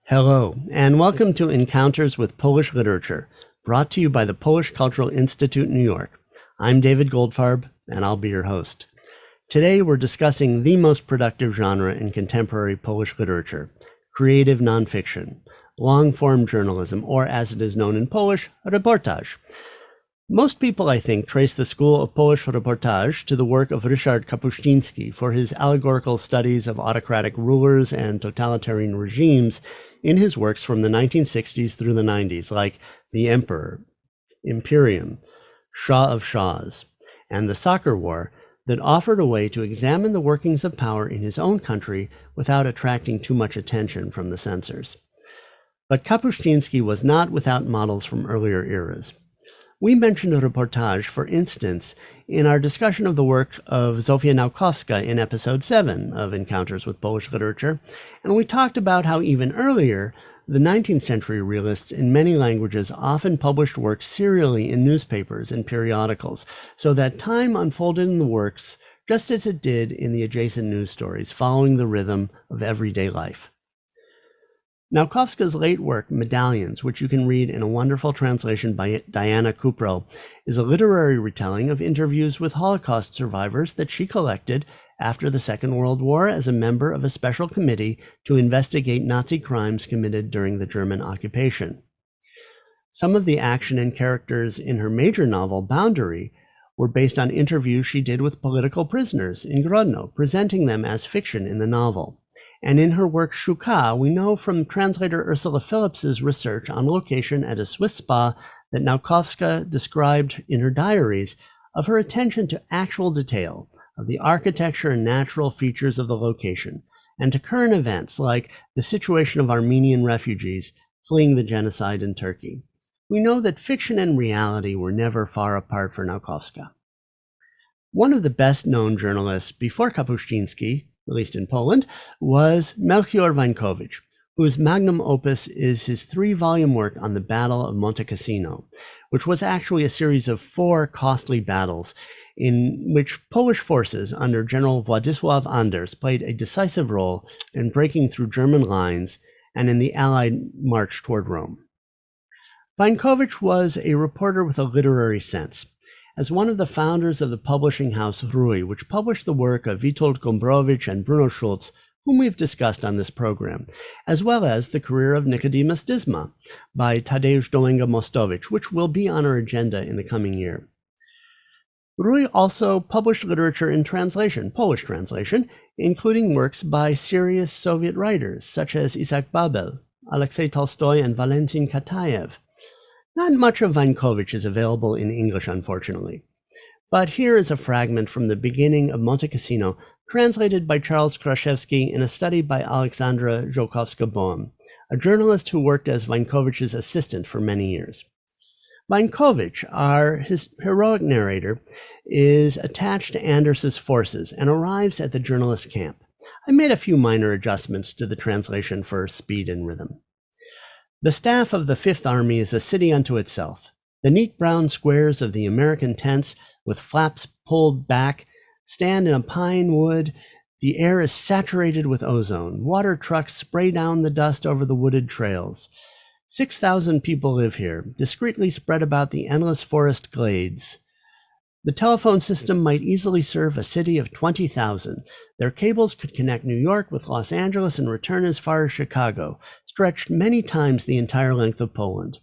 Hello, and welcome to Encounters with Polish Literature, brought to you by the Polish Cultural Institute, New York. I'm David Goldfarb, and I'll be your host. Today, we're discussing the most productive genre in contemporary Polish literature, creative nonfiction, long-form journalism, or as it is known in Polish, reportage. Most people, I think, trace the school of Polish reportage to the work of Ryszard Kapuściński for his allegorical studies of autocratic rulers and totalitarian regimes in his works from the 1960s through the 90s, like The Emperor, Imperium, Shah of Shahs, and The Soccer War, that offered a way to examine the workings of power in his own country without attracting too much attention from the censors. But Kapuściński was not without models from earlier eras. We mentioned a reportage, for instance, in our discussion of the work of Zofia Naukowska in episode 7 of Encounters with Polish Literature, and we talked about how even earlier, the 19th century realists in many languages often published works serially in newspapers and periodicals, so that time unfolded in the works just as it did in the adjacent news stories, following the rhythm of everyday life. Naukowska's late work, Medallions, which you can read in a wonderful translation by Diana Kuprel, is a literary retelling of interviews with Holocaust survivors that she collected after the Second World War as a member of a special committee to investigate Nazi crimes committed during the German occupation. Some of the action and characters in her major novel, Boundary, were based on interviews she did with political prisoners in Grodno, presenting them as fiction in the novel. And in her work Shuka, we know from translator Ursula Phillips's research on location at a Swiss spa that Naukowska described in her diaries of her attention to actual detail of the architecture and natural features of the location, and to current events like the situation of Armenian refugees fleeing the genocide in Turkey. We know that fiction and reality were never far apart for Naukowska. One of the best-known journalists before Kapuściński, at least in Poland, was Melchior Wańkowicz, whose magnum opus is his 3-volume work on the Battle of Monte Cassino, which was actually a series of 4 costly battles in which Polish forces under General Władysław Anders played a decisive role in breaking through German lines and in the Allied march toward Rome. Wańkowicz was a reporter with a literary sense. As one of the founders of the publishing house Rui, which published the work of Witold Gombrowicz and Bruno Schulz, whom we've discussed on this program, as well as the career of Nicodemus Dyzma by Tadeusz Dołęga-Mostowicz, which will be on our agenda in the coming year. Rui also published literature in translation, Polish translation, including works by serious Soviet writers such as Isaac Babel, Alexei Tolstoy, and Valentin Katayev. Not much of Wańkowicz is available in English, unfortunately. But here is a fragment from the beginning of Monte Cassino, translated by Charles Kraszewski in a study by Aleksandra Żołkowska-Bohm, a journalist who worked as Wańkowicz's assistant for many years. Wańkowicz, his heroic narrator, is attached to Anders's forces and arrives at the journalist's camp. I made a few minor adjustments to the translation for speed and rhythm. The staff of the Fifth Army is a city unto itself. The neat brown squares of the American tents, with flaps pulled back, stand in a pine wood. The air is saturated with ozone. Water trucks spray down the dust over the wooded trails. 6,000 people live here, discreetly spread about the endless forest glades. The telephone system might easily serve a city of 20,000. Their cables could connect New York with Los Angeles and return as far as Chicago, stretched many times the entire length of Poland.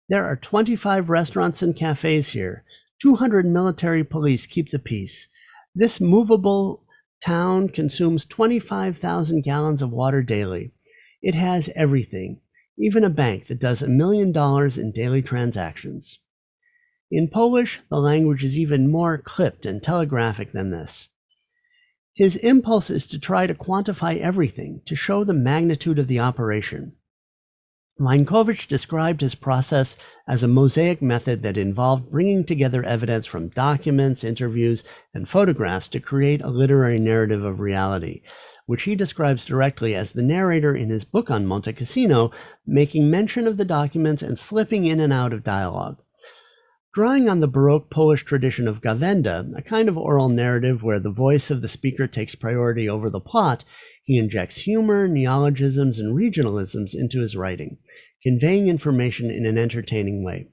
There are 25 restaurants and cafes here. 200 military police keep the peace. This movable town consumes 25,000 gallons of water daily. It has everything, even a bank that does $1 million in daily transactions. In Polish, the language is even more clipped and telegraphic than this. His impulse is to try to quantify everything, to show the magnitude of the operation. Wańkowicz described his process as a mosaic method that involved bringing together evidence from documents, interviews, and photographs to create a literary narrative of reality, which he describes directly as the narrator in his book on Monte Cassino, making mention of the documents and slipping in and out of dialogue. Drawing on the Baroque Polish tradition of gawenda, a kind of oral narrative where the voice of the speaker takes priority over the plot, he injects humor, neologisms, and regionalisms into his writing, conveying information in an entertaining way.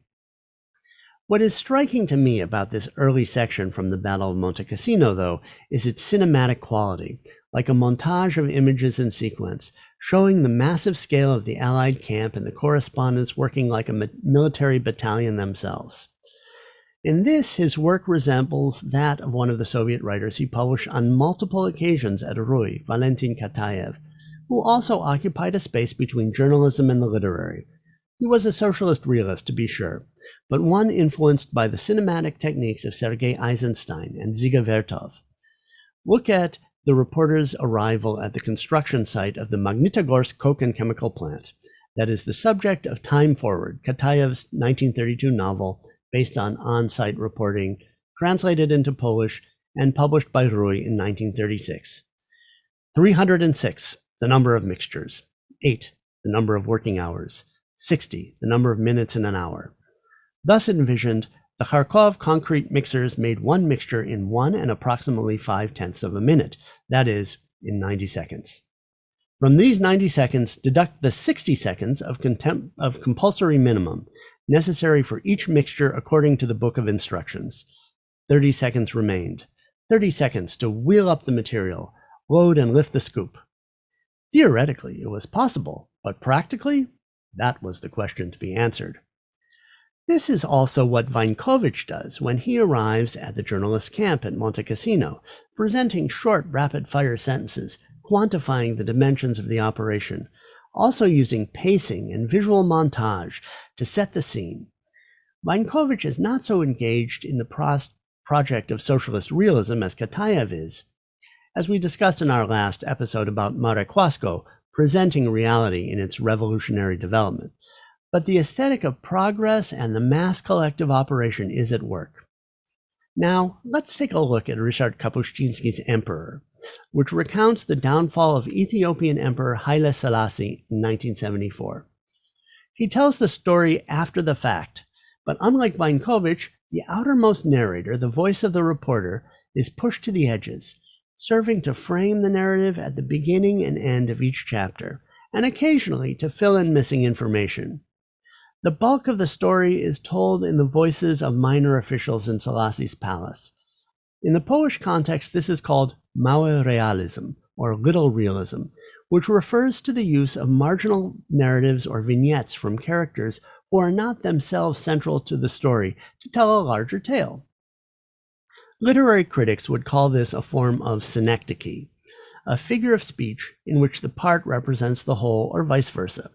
What is striking to me about this early section from the Battle of Monte Cassino, though, is its cinematic quality, like a montage of images in sequence, showing the massive scale of the Allied camp and the correspondents working like a military battalion themselves. In this, his work resembles that of one of the Soviet writers he published on multiple occasions at Rui, Valentin Kataev, who also occupied a space between journalism and the literary. He was a socialist realist, to be sure, but one influenced by the cinematic techniques of Sergei Eisenstein and Dziga Vertov. Look at the reporter's arrival at the construction site of the Magnitogorsk coke and chemical plant. That is the subject of Time Forward, Kataev's 1932 novel based on on-site reporting, translated into Polish and published by Rui in 1936. 306, the number of mixtures. 8, the number of working hours. 60, the number of minutes in an hour. Thus envisioned, the Kharkov concrete mixers made one mixture in 1 and approximately 5/10 of a minute, that is, in 90 seconds. From these 90 seconds, deduct the 60 seconds of compulsory minimum necessary for each mixture according to the book of instructions. 30 seconds remained. 30 seconds to wheel up the material, load and lift the scoop. Theoretically, it was possible, but practically, that was the question to be answered. This is also what Vainkovich does when he arrives at the journalist camp at Monte Cassino, presenting short, rapid-fire sentences, quantifying the dimensions of the operation, also using pacing and visual montage to set the scene. Vainkovich is not so engaged in the project of socialist realism as Kataev is. As we discussed in our last episode about Marekwasko, presenting reality in its revolutionary development. But the aesthetic of progress and the mass collective operation is at work. Now, let's take a look at Ryszard Kapuściński's Emperor, which recounts the downfall of Ethiopian Emperor Haile Selassie in 1974. He tells the story after the fact, but unlike Vainkovich, the outermost narrator, the voice of the reporter, is pushed to the edges, serving to frame the narrative at the beginning and end of each chapter, and occasionally to fill in missing information. The bulk of the story is told in the voices of minor officials in Selassie's palace. In the Polish context, this is called mały realizm, or little realism, which refers to the use of marginal narratives or vignettes from characters who are not themselves central to the story to tell a larger tale. Literary critics would call this a form of synecdoche, a figure of speech in which the part represents the whole or vice versa.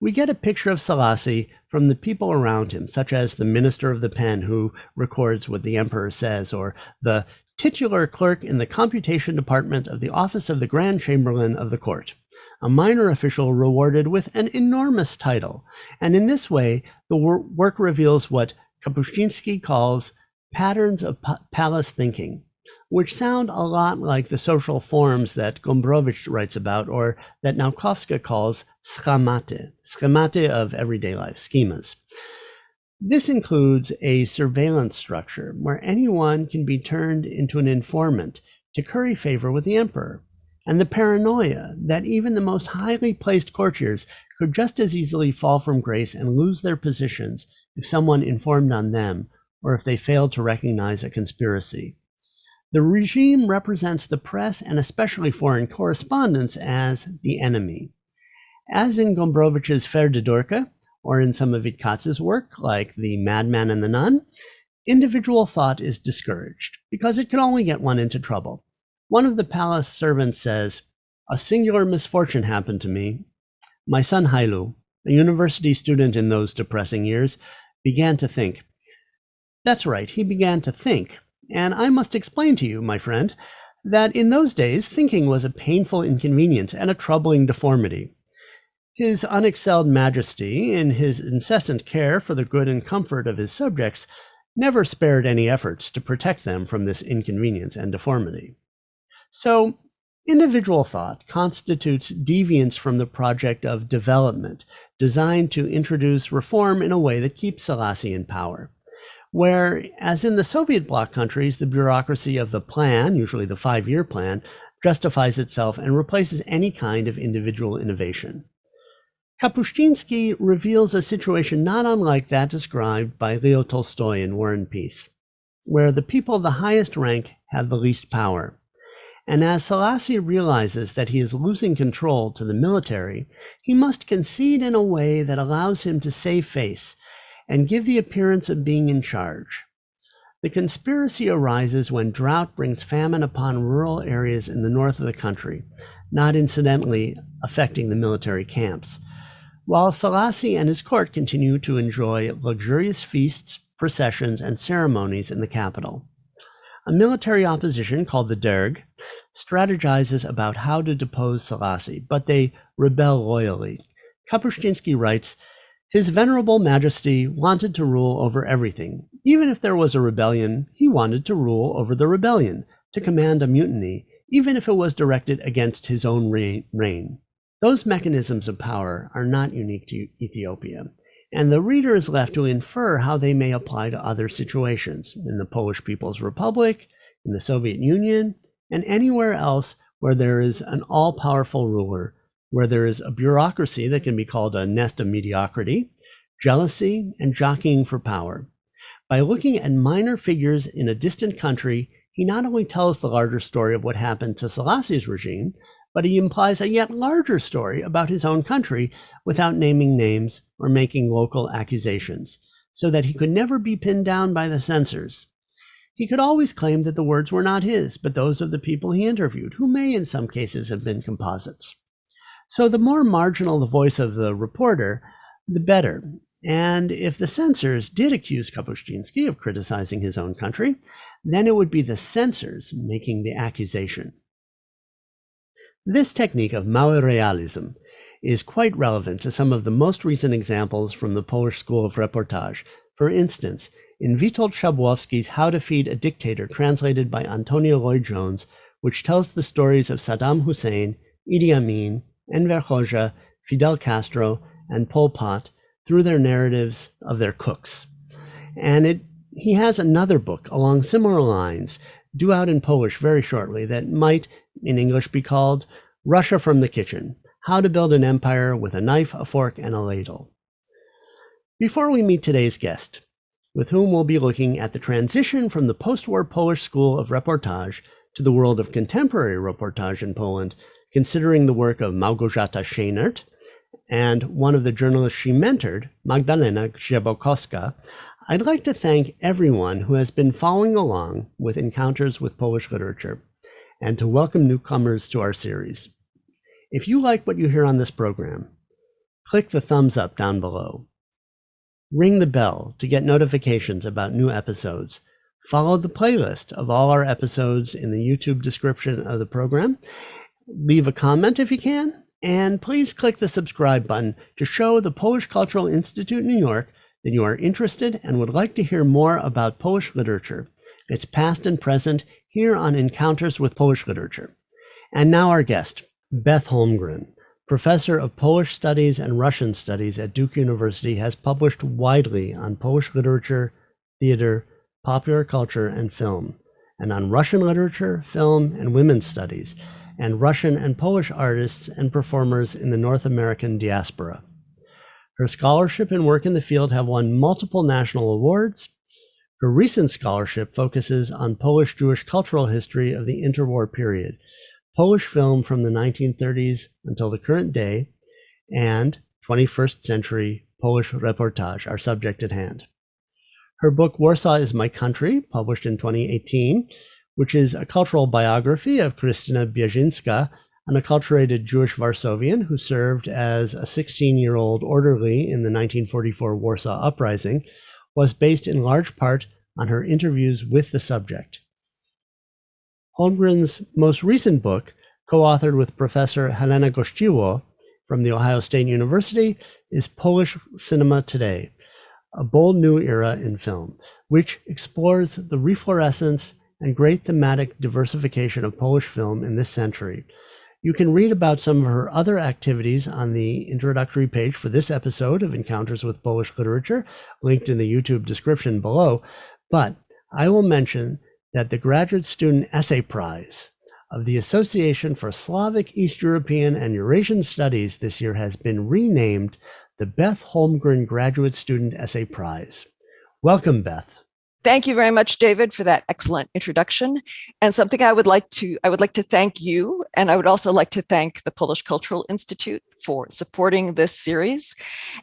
We get a picture of Selassie from the people around him, such as the minister of the pen who records what the emperor says, or the titular clerk in the computation department of the office of the Grand Chamberlain of the court, a minor official rewarded with an enormous title. And in this way, the work reveals what Kapuściński calls patterns of palace thinking, which sound a lot like the social forms that Gombrowicz writes about, or that Naukowska calls schemata of everyday life, schemas. This includes a surveillance structure where anyone can be turned into an informant to curry favor with the emperor, and the paranoia that even the most highly placed courtiers could just as easily fall from grace and lose their positions if someone informed on them, or if they failed to recognize a conspiracy. The regime represents the press and especially foreign correspondence as the enemy. As in Gombrowicz's Fer de Dorka, or in some of Witkatz's work, like The Madman and the Nun, individual thought is discouraged because it can only get one into trouble. One of the palace servants says, "A singular misfortune happened to me. My son Hailu, a university student in those depressing years, began to think." That's right, he began to think. And I must explain to you, my friend, that in those days, thinking was a painful inconvenience and a troubling deformity. His unexcelled majesty, in his incessant care for the good and comfort of his subjects, never spared any efforts to protect them from this inconvenience and deformity. So, individual thought constitutes deviance from the project of development, designed to introduce reform in a way that keeps Selassie in power. where, as in the Soviet bloc countries, the bureaucracy of the plan, usually the 5-year plan, justifies itself and replaces any kind of individual innovation. Kapuściński reveals a situation not unlike that described by Leo Tolstoy in War and Peace, where the people of the highest rank have the least power. And as Selassie realizes that he is losing control to the military, he must concede in a way that allows him to save face and give the appearance of being in charge. The conspiracy arises when drought brings famine upon rural areas in the north of the country, not incidentally affecting the military camps, while Selassie and his court continue to enjoy luxurious feasts, processions, and ceremonies in the capital. A military opposition called the Derg strategizes about how to depose Selassie, but they rebel loyally. Kapuściński writes, "His venerable majesty wanted to rule over everything. Even if there was a rebellion, he wanted to rule over the rebellion, to command a mutiny, even if it was directed against his own reign." Those mechanisms of power are not unique to Ethiopia, and the reader is left to infer how they may apply to other situations, in the Polish People's Republic, in the Soviet Union, and anywhere else where there is an all-powerful ruler, where there is a bureaucracy that can be called a nest of mediocrity, jealousy, and jockeying for power. By looking at minor figures in a distant country, he not only tells the larger story of what happened to Selassie's regime, but he implies a yet larger story about his own country without naming names or making local accusations, so that he could never be pinned down by the censors. He could always claim that the words were not his, but those of the people he interviewed, who may in some cases have been composites. So the more marginal the voice of the reporter, the better. And if the censors did accuse Kapuściński of criticizing his own country, then it would be the censors making the accusation. This technique of mały realism is quite relevant to some of the most recent examples from the Polish school of reportage. For instance, in Witold Szabłowski's How to Feed a Dictator, translated by Antonio Lloyd-Jones, which tells the stories of Saddam Hussein, Idi Amin, Enver Hoxha, Fidel Castro, and Pol Pot through their narratives of their cooks. And he has another book along similar lines, due out in Polish very shortly, that might, in English, be called Russia from the Kitchen: How to Build an Empire with a Knife, a Fork, and a Ladle. Before we meet today's guest, with whom we'll be looking at the transition from the post-war Polish school of reportage to the world of contemporary reportage in Poland, considering the work of Małgorzata Szejnert and one of the journalists she mentored, Magdalena Grzebałkowska, I'd like to thank everyone who has been following along with Encounters with Polish Literature, and to welcome newcomers to our series. If you like what you hear on this program, click the thumbs up down below. Ring the bell to get notifications about new episodes. Follow the playlist of all our episodes in the YouTube description of the program. Leave a comment if you can, and please click the subscribe button to show the Polish Cultural Institute New York that you are interested and would like to hear more about Polish literature, its past and present, here on Encounters with Polish Literature. And now our guest, Beth Holmgren, professor of Polish Studies and Russian Studies at Duke University, has published widely on Polish literature, theater, popular culture, and film, and on Russian literature, film, and women's studies, and Russian and Polish artists and performers in the North American diaspora. Her scholarship and work in the field have won multiple national awards. Her recent scholarship focuses on Polish Jewish cultural history of the interwar period, Polish film from the 1930s until the current day, and 21st century Polish reportage, our subject at hand. Her book, Warsaw is My Country, published in 2018, which is a cultural biography of Krystyna Bierzynska, an acculturated Jewish Varsovian who served as a 16-year-old orderly in the 1944 Warsaw Uprising, was based in large part on her interviews with the subject. Holmgren's most recent book, co-authored with Professor Helena Gościło from The Ohio State University, is Polish Cinema Today, a bold new era in film, which explores the reflorescence and great thematic diversification of Polish film in this century, You can read about some of her other activities on the introductory page for this episode of Encounters with Polish Literature, linked in the YouTube description below. But I will mention that the Graduate Student Essay Prize of the Association for Slavic, East European, and Eurasian Studies this year has been renamed the Beth Holmgren Graduate Student Essay Prize. Welcome, Beth. Thank you very much, David, for that excellent introduction. And something I would like to thank you, and I would also like to thank the Polish Cultural Institute for supporting this series,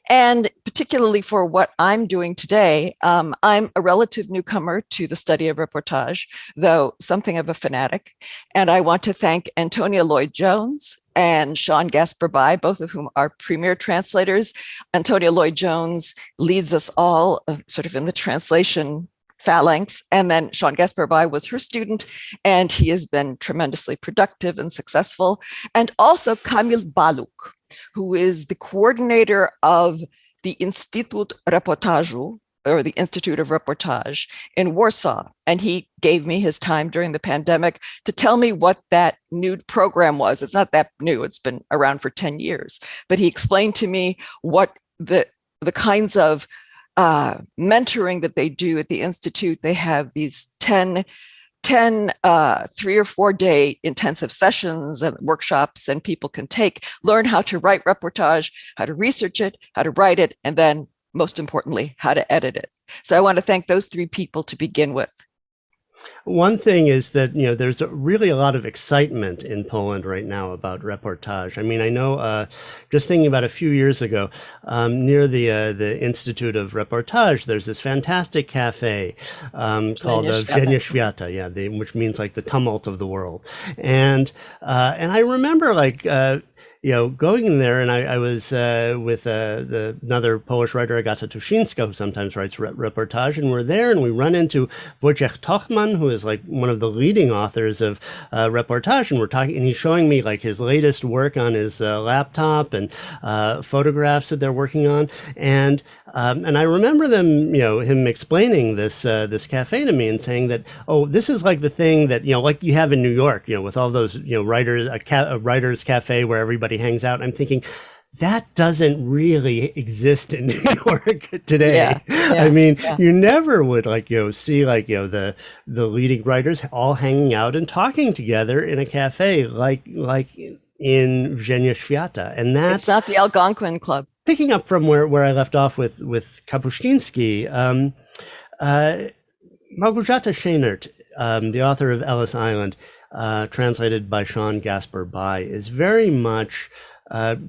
and particularly for what I'm doing today. I'm a relative newcomer to the study of reportage, though something of a fanatic. And I want to thank Antonia Lloyd-Jones and Sean Gasper-Bai, both of whom are premier translators. Antonia Lloyd-Jones leads us all sort of in the translation phalanx, and then Sean Gasper-Bai was her student, and he has been tremendously productive and successful. And also Kamil Baluk, who is the coordinator of the Instytut Reportażu, or the Institute of Reportage in Warsaw. And he gave me his time during the pandemic to tell me what that new program was. It's not that new, it's been around for 10 years, but he explained to me what the kinds of mentoring that they do at the Institute. They have these 10 3 or 4 day intensive sessions and workshops, and people can learn how to write reportage, how to research it, how to write it, and then most importantly, how to edit it. So I want to thank those 3 people to begin with. One thing is that, there's really a lot of excitement in Poland right now about reportage. I mean, I know, just thinking about a few years ago, near the Institute of Reportage, there's this fantastic cafe called Wzienie Świata, which means like the tumult of the world. And I remember going in there, and I was with another Polish writer, Agata Tusińska, who sometimes writes reportage, and we're there, and we run into Wojciech Tochman, who is like one of the leading authors of reportage, and we're talking, and he's showing me like his latest work on his laptop and photographs that they're working on, and I remember him explaining this cafe to me and saying that, oh, this is like the thing that like you have in New York, with all those writers, a writers cafe where everybody hangs out. I'm thinking that doesn't really exist in New York today. I mean, you never would see the leading writers all hanging out and talking together in a cafe like in Wzienie Świata, and that's it's not the Algonquin Club. Picking up from where I left off with Kapuściński, Małgorzata Szejnert, the author of Ellis Island, translated by Sean Gasper-Bai, is very much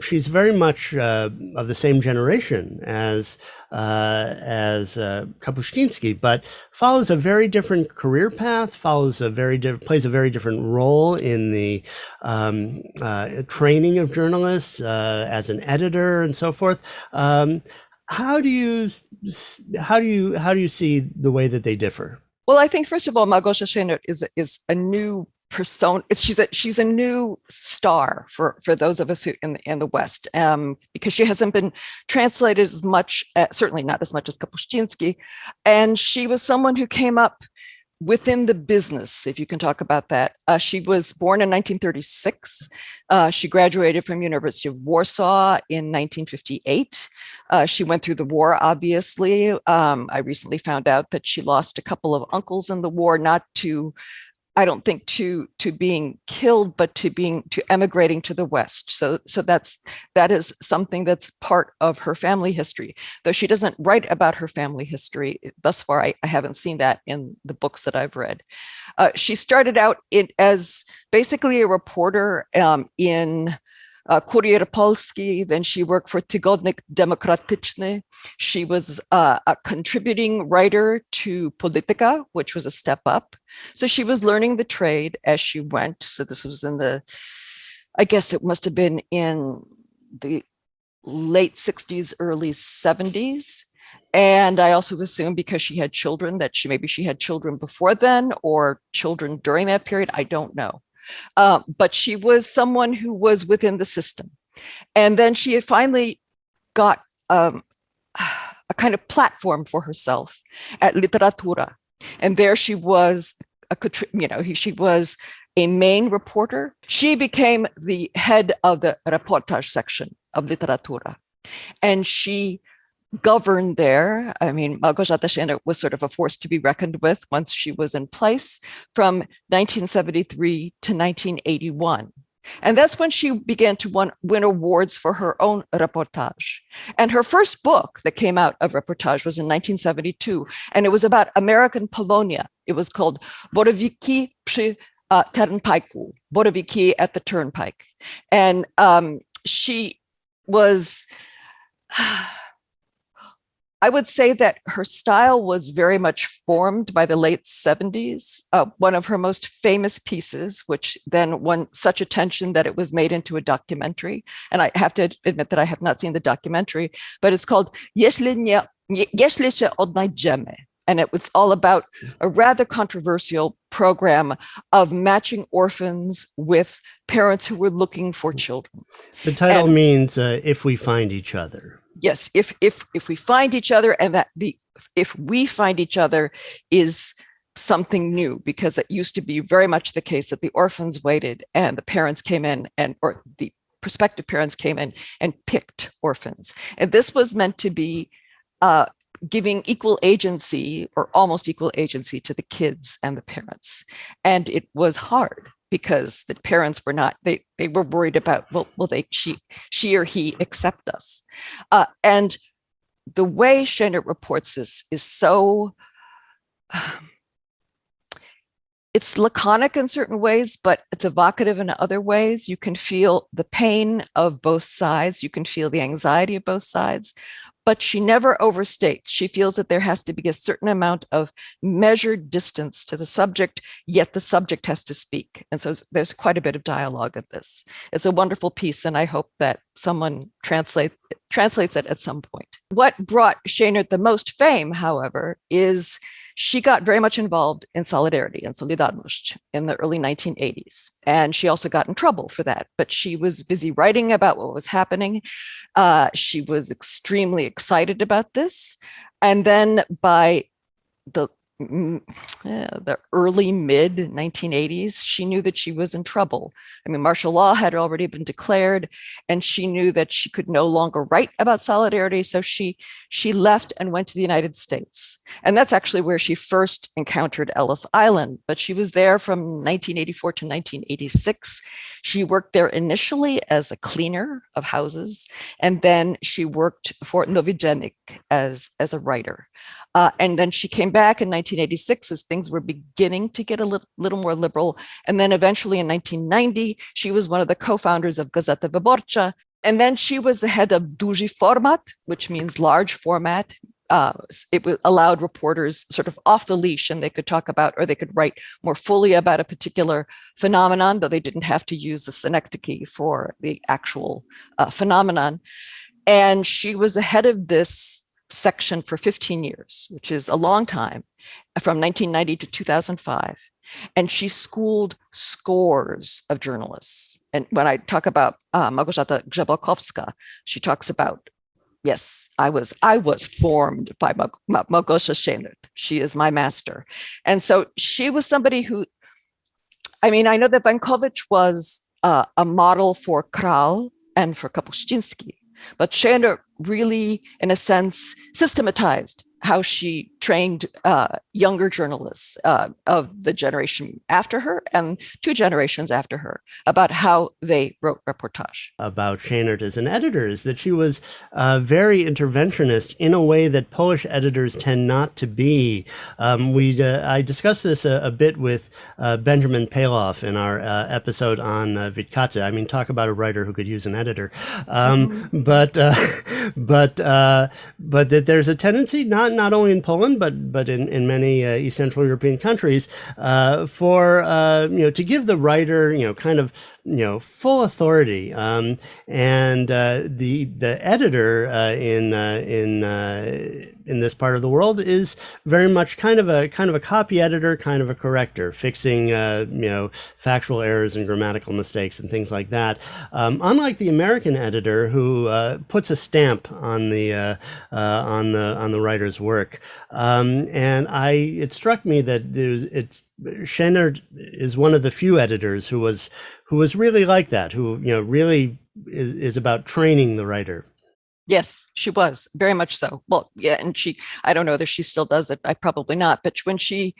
she's very much of the same generation as Kapuściński, but follows a very different career path, plays a very different role in the training of journalists as an editor and so forth. How do you see the way that they differ? Well, I think first of all, Małgorzata Szejnert is a new persona. She's a new star for those of us who in the West, because she hasn't been translated as much, certainly not as much as Kapuściński, and she was someone who came up within the business, if you can talk about that. She was born in 1936. She graduated from University of Warsaw in 1958. She went through the war, obviously. I recently found out that she lost a couple of uncles in the war, not to, I don't think to being killed, but to emigrating to the West. So that is something that's part of her family history, though she doesn't write about her family history. Thus far, I haven't seen that in the books that I've read. She started out as basically a reporter in Kurier Polski, then she worked for Tygodnik Demokratyczny. She was a contributing writer to Polityka, which was a step up. So she was learning the trade as she went. So this was I guess it must have been in the late 60s, early 70s. And I also assume because she had children that maybe she had children before then or children during that period. I don't know. But she was someone who was within the system. And then she finally got a kind of platform for herself at Literatura. And there she was, she was a main reporter. She became the head of the Reportage section of Literatura, and she governed there. I mean, Małgorzata Szejnert was sort of a force to be reckoned with once she was in place from 1973 to 1981. And that's when she began to win awards for her own reportage. And her first book that came out of reportage was in 1972, and it was about American Polonia. It was called Borowiki przy Turnpike'u, Borowiki at the Turnpike. And she was... I would say that her style was very much formed by the late 70s. One of her most famous pieces, which then won such attention that it was made into a documentary. And I have to admit that I have not seen the documentary, but it's called Jeśli się odnajdziemy. And it was all about a rather controversial program of matching orphans with parents who were looking for children. The title means if we find each other. Yes, if we find each other, and that if we find each other is something new, because it used to be very much the case that the orphans waited and the parents came in or the prospective parents came in and picked orphans. And this was meant to be giving equal agency or almost equal agency to the kids and the parents. And it was hard, because the parents were not, they were worried about, she or he accept us. And the way Szejnert reports this is so, it's laconic in certain ways, but it's evocative in other ways. You can feel the pain of both sides. You can feel the anxiety of both sides, but she never overstates. She feels that there has to be a certain amount of measured distance to the subject, yet the subject has to speak. And so there's quite a bit of dialogue in this. It's a wonderful piece, and I hope that someone translates it at some point. What brought Szejnert the most fame, however, is she got very much involved in Solidarity and Solidarność in the early 1980s. And she also got in trouble for that, but she was busy writing about what was happening. She was extremely excited about this. And then by the early mid 1980s, she knew that she was in trouble. I mean, martial law had already been declared, and she knew that she could no longer write about Solidarity. So she left and went to the United States. And that's actually where she first encountered Ellis Island, but she was there from 1984 to 1986. She worked there initially as a cleaner of houses, and then she worked for Nowy Dziennik as a writer. And then she came back in 1986 as things were beginning to get a little more liberal. And then eventually in 1990, she was one of the co-founders of Gazeta Wyborcza. And then she was the head of duży format, which means large format. It allowed reporters sort of off the leash, and they could talk about, or they could write more fully about a particular phenomenon, though they didn't have to use the synecdoche for the actual phenomenon. And she was the head of this section for 15 years, which is a long time, from 1990 to 2005. And she schooled scores of journalists. And when I talk about Małgorzata Grzebałkowska, she talks about, yes, I was formed by Małgorzata Szejnert. She is my master. And so she was somebody who, I mean, I know that Wańkowicz was a model for Kral and for Kapuściński, but Szejnert really, in a sense, systematized how she trained younger journalists of the generation after her and 2 generations after her about how they wrote reportage. About Szejnert as an editor is that she was very interventionist in a way that Polish editors tend not to be. I discussed this a bit with Benjamin Paloff in our episode on Witkacę. I mean, talk about a writer who could use an editor. But that there's a tendency, not only in Poland, but in many East Central European countries, for to give the writer kind of full authority, and the editor in this part of the world is very much kind of a copy editor, kind of a corrector, fixing factual errors and grammatical mistakes and things like that. Unlike the American editor, who puts a stamp on the writer's work, and it struck me that Szejnert is one of the few editors who was really like that, who really is about training the writer. Yes, she was very much so. Well, yeah, and I don't know whether she still does it. I probably not. But when she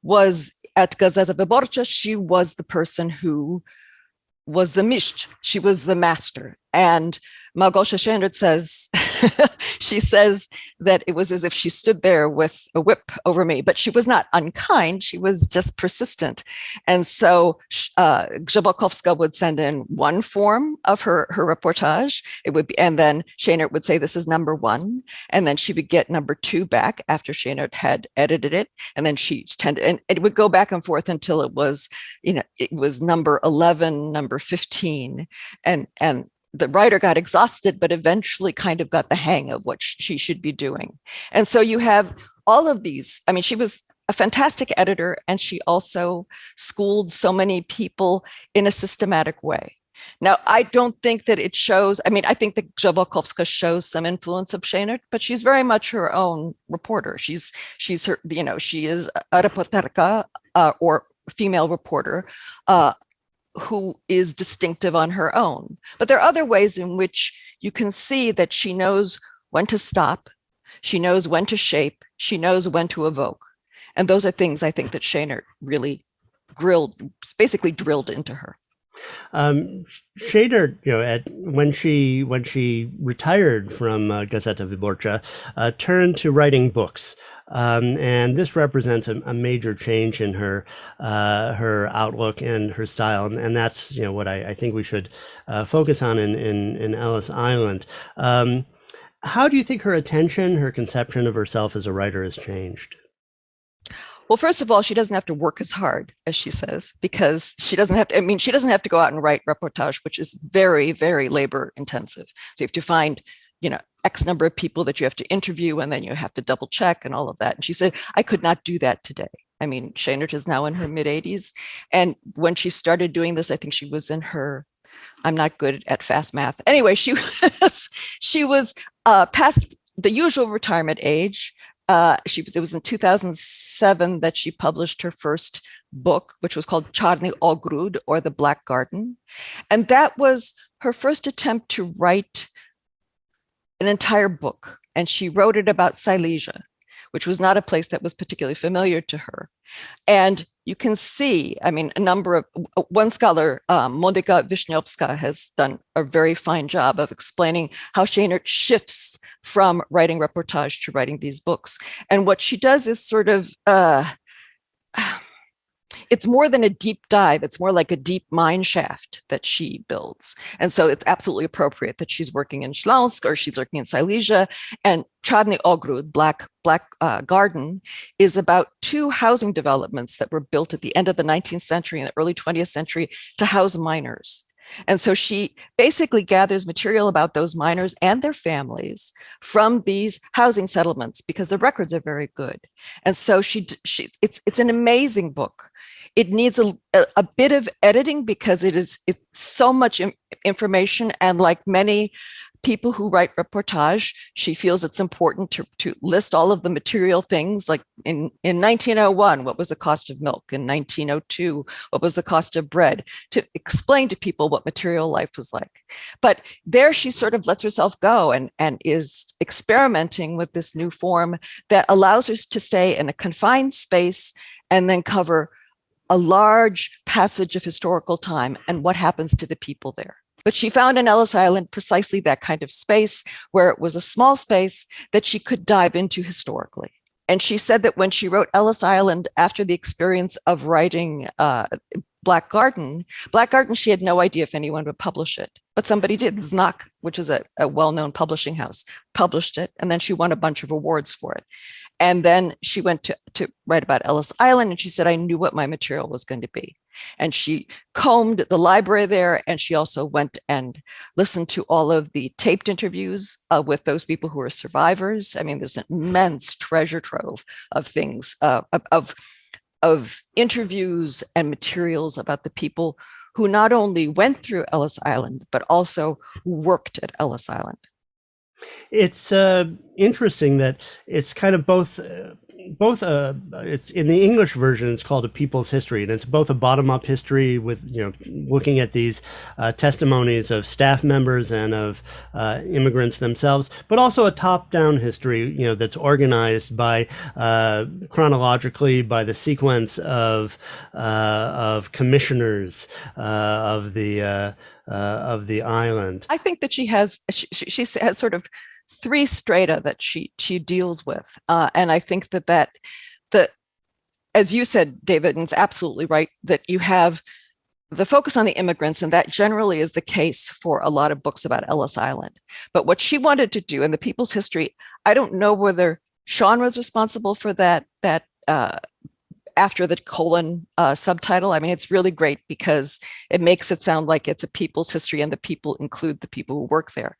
was at Gazeta Wyborcza, she was the person who was the mistrz. She was the master. And Małgosia Szejnert says, she says that it was as if she stood there with a whip over me, but she was not unkind. She was just persistent. And so Grzebakowska would send in one form of her reportage. It would be, and then Szejnert would say, this is number 1. And then she would get number 2 back after Szejnert had edited it. And then and it would go back and forth until it was, it was number 11, number 15. And the writer got exhausted, but eventually kind of got the hang of what she should be doing. And so you have all of these. I mean, she was a fantastic editor, and she also schooled so many people in a systematic way. Now, I don't think that it shows. I mean, I think that Grzebakowska shows some influence of Szejnert, but she's very much her own reporter. She's her, she is a reporterka, or female reporter, who is distinctive on her own. But there are other ways in which you can see that she knows when to stop, she knows when to shape, she knows when to evoke. And those are things I think that Szejnert really basically drilled into her. Szejnert, when she retired from Gazeta Wyborcza, turned to writing books, and this represents a major change in her outlook and her style, and that's what I think we should focus on in Ellis Island. How do you think her attention, her conception of herself as a writer has changed? Well, first of all, she doesn't have to work as hard as she says, because she doesn't have to, she doesn't have to go out and write reportage, which is very, very labor intensive. So you have to find, X number of people that you have to interview, and then you have to double check and all of that. And she said, I could not do that today. I mean, Szejnert is now in her mid-80s. And when she started doing this, I think she was in her, I'm not good at fast math. Anyway, she was past the usual retirement age. It was in 2007 that she published her first book, which was called Czarny Ogród, or The Black Garden. And that was her first attempt to write an entire book. And she wrote it about Silesia, which was not a place that was particularly familiar to her. And you can see, one scholar, Monika Wiśniowska, has done a very fine job of explaining how Szejnert shifts from writing reportage to writing these books. And what she does is sort of, it's more than a deep dive. It's more like a deep mine shaft that she builds. And so it's absolutely appropriate that she's working in Śląsk or she's working in Silesia. And Czarny Ogród, Black Garden, is about 2 housing developments that were built at the end of the 19th century and the early 20th century to house miners. And so she basically gathers material about those miners and their families from these housing settlements, because the records are very good. And so it's an amazing book. It needs a bit of editing because it's so much information. And like many people who write reportage, she feels it's important to list all of the material things. Like in 1901, what was the cost of milk? In 1902, what was the cost of bread? To explain to people what material life was like. But there she sort of lets herself go and is experimenting with this new form that allows her to stay in a confined space and then cover a large passage of historical time and what happens to the people there. But she found in Ellis Island precisely that kind of space where it was a small space that she could dive into historically. And she said that when she wrote Ellis Island after the experience of writing Black Garden, she had no idea if anyone would publish it. But somebody did. Znak, which is a well-known publishing house, published it. And then she won a bunch of awards for it. And then she went to write about Ellis Island, and she said, I knew what my material was going to be. And she combed the library there, and she also went and listened to all of the taped interviews with those people who are survivors. I mean, there's an immense treasure trove of things, of interviews and materials about the people who not only went through Ellis Island, but also who worked at Ellis Island. It's interesting that it's kind of both both it's in the English version, it's called A People's History, and it's both a bottom-up history with, looking at these testimonies of staff members and of immigrants themselves, but also a top-down history, that's organized by chronologically by the sequence of commissioners of the island. I think that she has sort of three strata that she deals with, and I think that as you said, David, and it's absolutely right, that you have the focus on the immigrants, and that generally is the case for a lot of books about Ellis Island. But what she wanted to do in the People's History, I don't know whether Sean was responsible for that after the colon subtitle. I mean, it's really great because it makes it sound like it's a people's history and the people include the people who work there.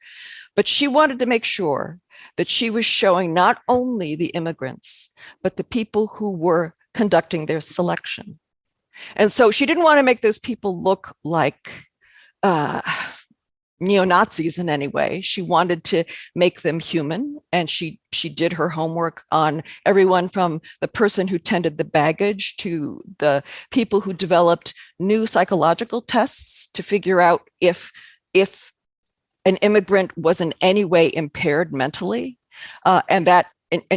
But she wanted to make sure that she was showing not only the immigrants, but the people who were conducting their selection. And so she didn't want to make those people look like neo-Nazis in any way. She wanted to make them human, and she did her homework on everyone from the person who tended the baggage to the people who developed new psychological tests to figure out if an immigrant was in any way impaired mentally, and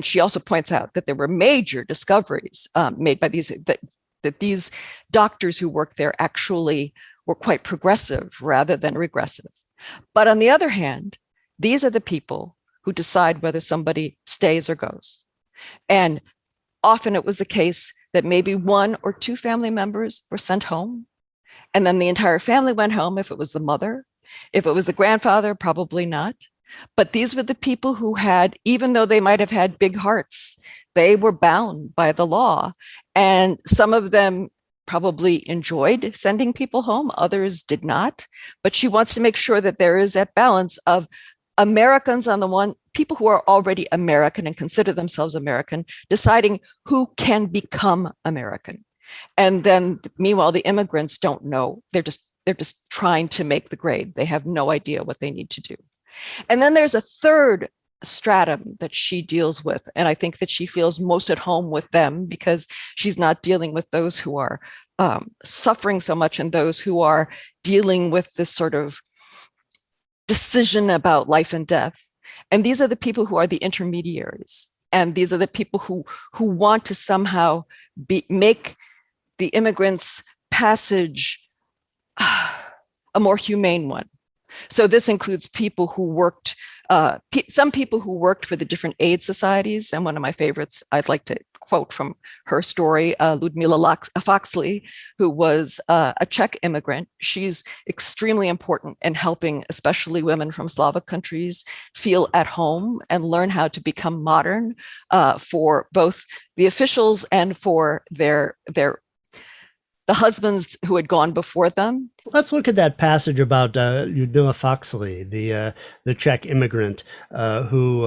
she also points out that there were major discoveries made by that these doctors who worked there actually were quite progressive rather than regressive. But on the other hand, these are the people who decide whether somebody stays or goes. And often it was the case that maybe one or two family members were sent home, and then the entire family went home if it was the mother. If it was the grandfather, probably not. But these were the people who had, even though they might have had big hearts, they were bound by the law. And some of them probably enjoyed sending people home, others did not. But she wants to make sure that there is that balance of Americans on the one, people who are already American and consider themselves American, deciding who can become American. And then meanwhile, the immigrants don't know. They're just trying to make the grade. They have no idea what they need to do. And then there's a third stratum that she deals with. And I think that she feels most at home with them because she's not dealing with those who are suffering so much and those who are dealing with this sort of decision about life and death. And these are the people who are the intermediaries. And these are the people who want to somehow make the immigrants' passage a more humane one. So this includes people who worked, some people who worked for the different aid societies. And one of my favorites, I'd like to quote from her story, Ludmila Foxy, who was a Czech immigrant. She's extremely important in helping, especially women from Slavic countries, feel at home and learn how to become modern for both the officials and for the husbands who had gone before them. Let's look at that passage about Ludmila Foxy, the Czech immigrant who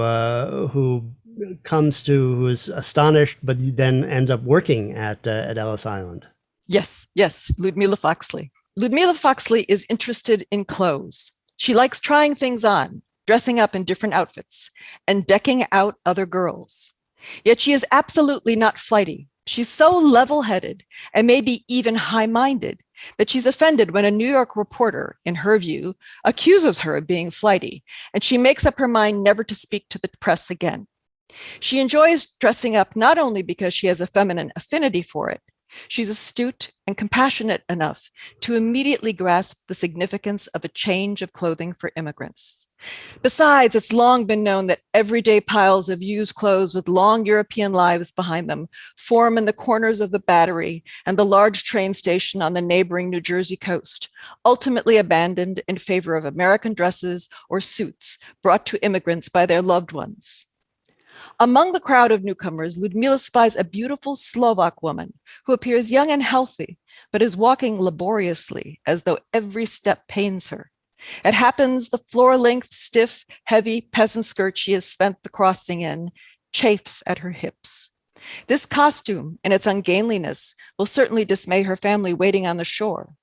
is astonished, but then ends up working at Ellis Island. Yes, Ludmila Foxy. Ludmila Foxy is interested in clothes. She likes trying things on, dressing up in different outfits, and decking out other girls. Yet she is absolutely not flighty. She's so level-headed and maybe even high-minded that she's offended when a New York reporter, in her view, accuses her of being flighty, and she makes up her mind never to speak to the press again. She enjoys dressing up not only because she has a feminine affinity for it, she's astute and compassionate enough to immediately grasp the significance of a change of clothing for immigrants. Besides, it's long been known that everyday piles of used clothes with long European lives behind them form in the corners of the Battery and the large train station on the neighboring New Jersey coast, ultimately abandoned in favor of American dresses or suits brought to immigrants by their loved ones. Among the crowd of newcomers, Ludmila spies a beautiful Slovak woman who appears young and healthy, but is walking laboriously as though every step pains her. It happens the floor-length, stiff, heavy peasant skirt she has spent the crossing in chafes at her hips. This costume and its ungainliness will certainly dismay her family waiting on the shore.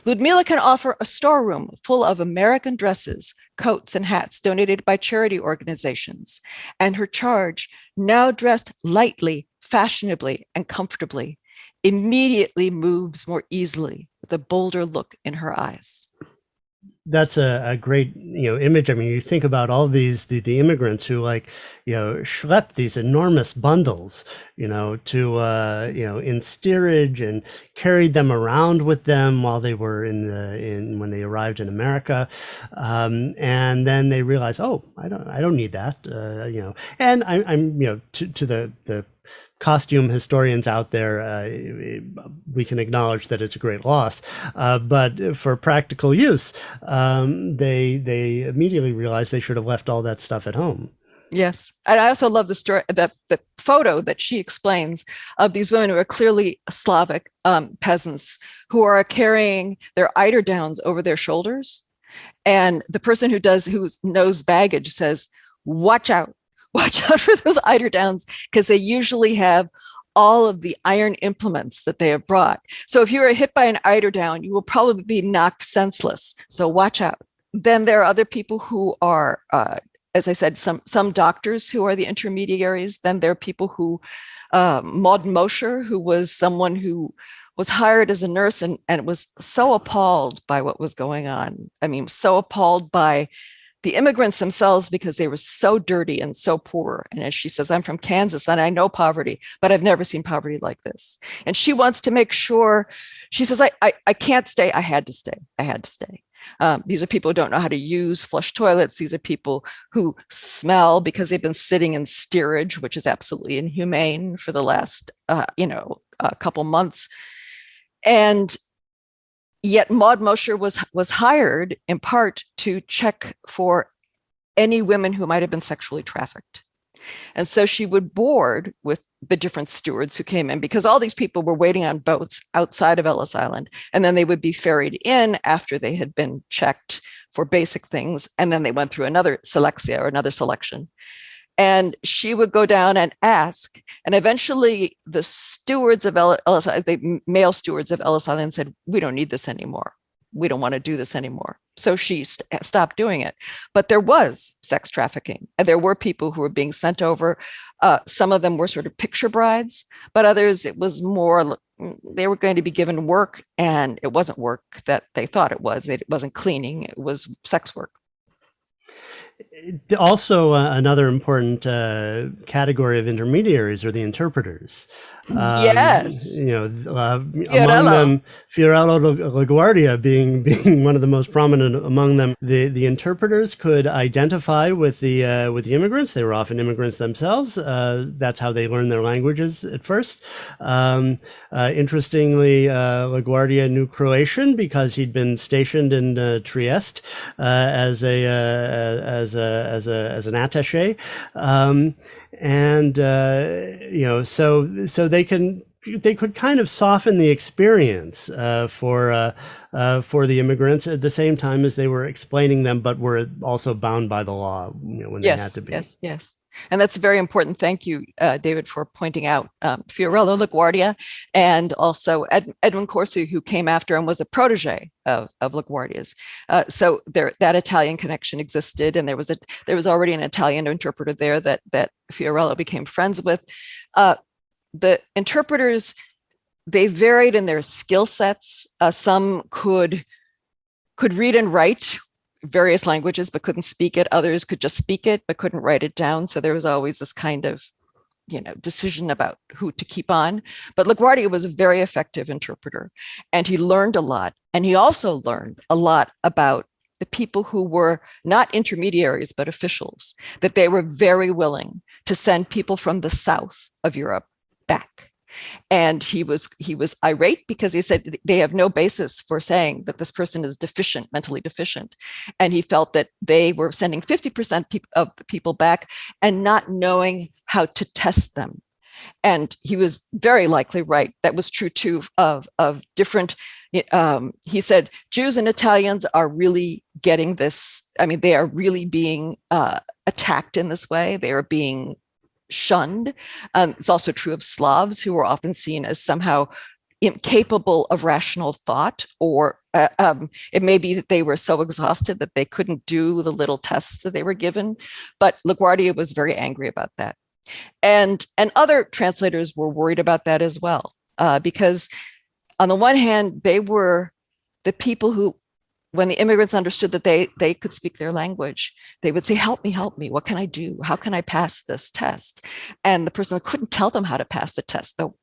Ludmila can offer a storeroom full of American dresses, coats, and hats donated by charity organizations, and her charge, now dressed lightly, fashionably and comfortably, immediately moves more easily with a bolder look in her eyes. That's a great, image. I mean, you think about all these, the immigrants who schlepped these enormous bundles, in steerage and carried them around with them while they were when they arrived in America. And then they realized, oh, I don't need that, and I'm to the costume historians out there, we can acknowledge that it's a great loss, but for practical use, they immediately realized they should have left all that stuff at home. Yes. And I also love the story, the photo that she explains of these women who are clearly Slavic peasants who are carrying their eiderdowns over their shoulders. And the person who knows baggage says, watch out for those eiderdowns, because they usually have all of the iron implements that they have brought. So if you are hit by an eiderdown, you will probably be knocked senseless. So watch out. Then there are other people who are, as I said, some doctors who are the intermediaries. Then there are people who, Maud Mosher, who was someone who was hired as a nurse and was so appalled by what was going on. I mean, so appalled by the immigrants themselves because they were so dirty and so poor. And as she says, I'm from Kansas and I know poverty, but I've never seen poverty like this. And she wants to make sure, she says, I can't stay. I had to stay. These are people who don't know how to use flush toilets. These are people who smell because they've been sitting in steerage, which is absolutely inhumane for the last, a couple months. And yet Maud Mosher was hired in part to check for any women who might have been sexually trafficked. And so she would board with the different stewards who came in, because all these people were waiting on boats outside of Ellis Island. And then they would be ferried in after they had been checked for basic things. And then they went through another selexia or another selection. And she would go down and ask. And eventually the stewards of Ellis, the male stewards of Ellis Island said, we don't need this anymore. We don't want to do this anymore. So she stopped doing it. But there was sex trafficking. And there were people who were being sent over. Some of them were sort of picture brides, but others, it was more, they were going to be given work, and it wasn't work that they thought it was. It wasn't cleaning. It was sex work. Also, another important category of intermediaries are the interpreters. Yes. Among them, Fiorello LaGuardia being one of the most prominent among them. The interpreters could identify with the immigrants. They were often immigrants themselves. That's how they learned their languages at first. Interestingly, LaGuardia knew Croatian because he'd been stationed in Trieste as an attaché. So they could kind of soften the experience for the immigrants at the same time as they were explaining them, but were also bound by the law when they had to be. Yes. And that's very important. Thank you, David, for pointing out Fiorello LaGuardia and also Edwin Corsi, who came after and was a protege of LaGuardia's. So that Italian connection existed, and there was already an Italian interpreter there that Fiorello became friends with. The interpreters, they varied in their skill sets. Some could read and write various languages but couldn't speak it. Others could just speak it but couldn't write it down. So there was always this kind of decision about who to keep on. But LaGuardia was a very effective interpreter, and he learned a lot. And he also learned a lot about the people who were not intermediaries but officials, that they were very willing to send people from the south of Europe back. And he was irate because he said they have no basis for saying that this person is deficient, mentally deficient. And he felt that they were sending 50% of the people back and not knowing how to test them. And he was very likely right. That was true too of different, he said, Jews and Italians are really getting this. I mean, they are really being attacked in this way. They are being shunned. It's also true of Slavs, who were often seen as somehow incapable of rational thought, or it may be that they were so exhausted that they couldn't do the little tests that they were given. But LaGuardia was very angry about that. And other translators were worried about that as well, because on the one hand, they were the people who, when the immigrants understood that they could speak their language, they would say, help me, what can I do? How can I pass this test? And the person couldn't tell them how to pass the test, though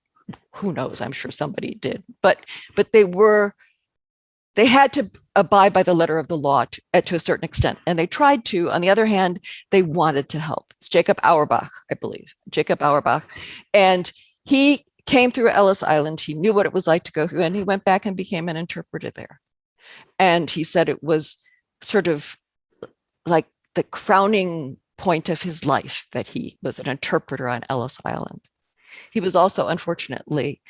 who knows, I'm sure somebody did. But they had to abide by the letter of the law to a certain extent. And they tried to. On the other hand, they wanted to help. It's Jacob Auerbach, I believe, Jacob Auerbach. And he came through Ellis Island. He knew what it was like to go through, and he went back and became an interpreter there. And he said it was sort of like the crowning point of his life that he was an interpreter on Ellis Island. He was also, unfortunately,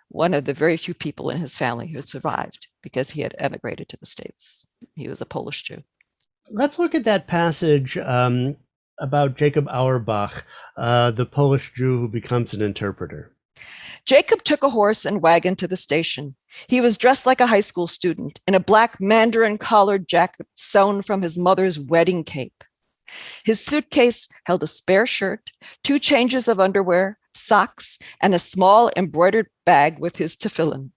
one of the very few people in his family who had survived because he had emigrated to the States. He was a Polish Jew. Let's look at that passage about Jacob Auerbach, the Polish Jew who becomes an interpreter. Jacob took a horse and wagon to the station. He was dressed like a high school student in a black mandarin collared jacket sewn from his mother's wedding cape. His suitcase held a spare shirt, 2 changes of underwear, socks, and a small embroidered bag with his tefillin.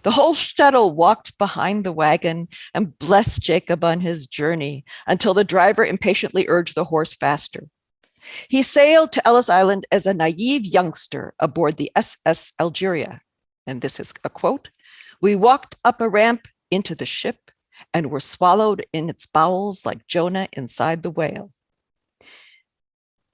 The whole shtetl walked behind the wagon and blessed Jacob on his journey until the driver impatiently urged the horse faster. He sailed to Ellis Island as a naive youngster aboard the SS Algeria. And this is a quote: "We walked up a ramp into the ship and were swallowed in its bowels like Jonah inside the whale."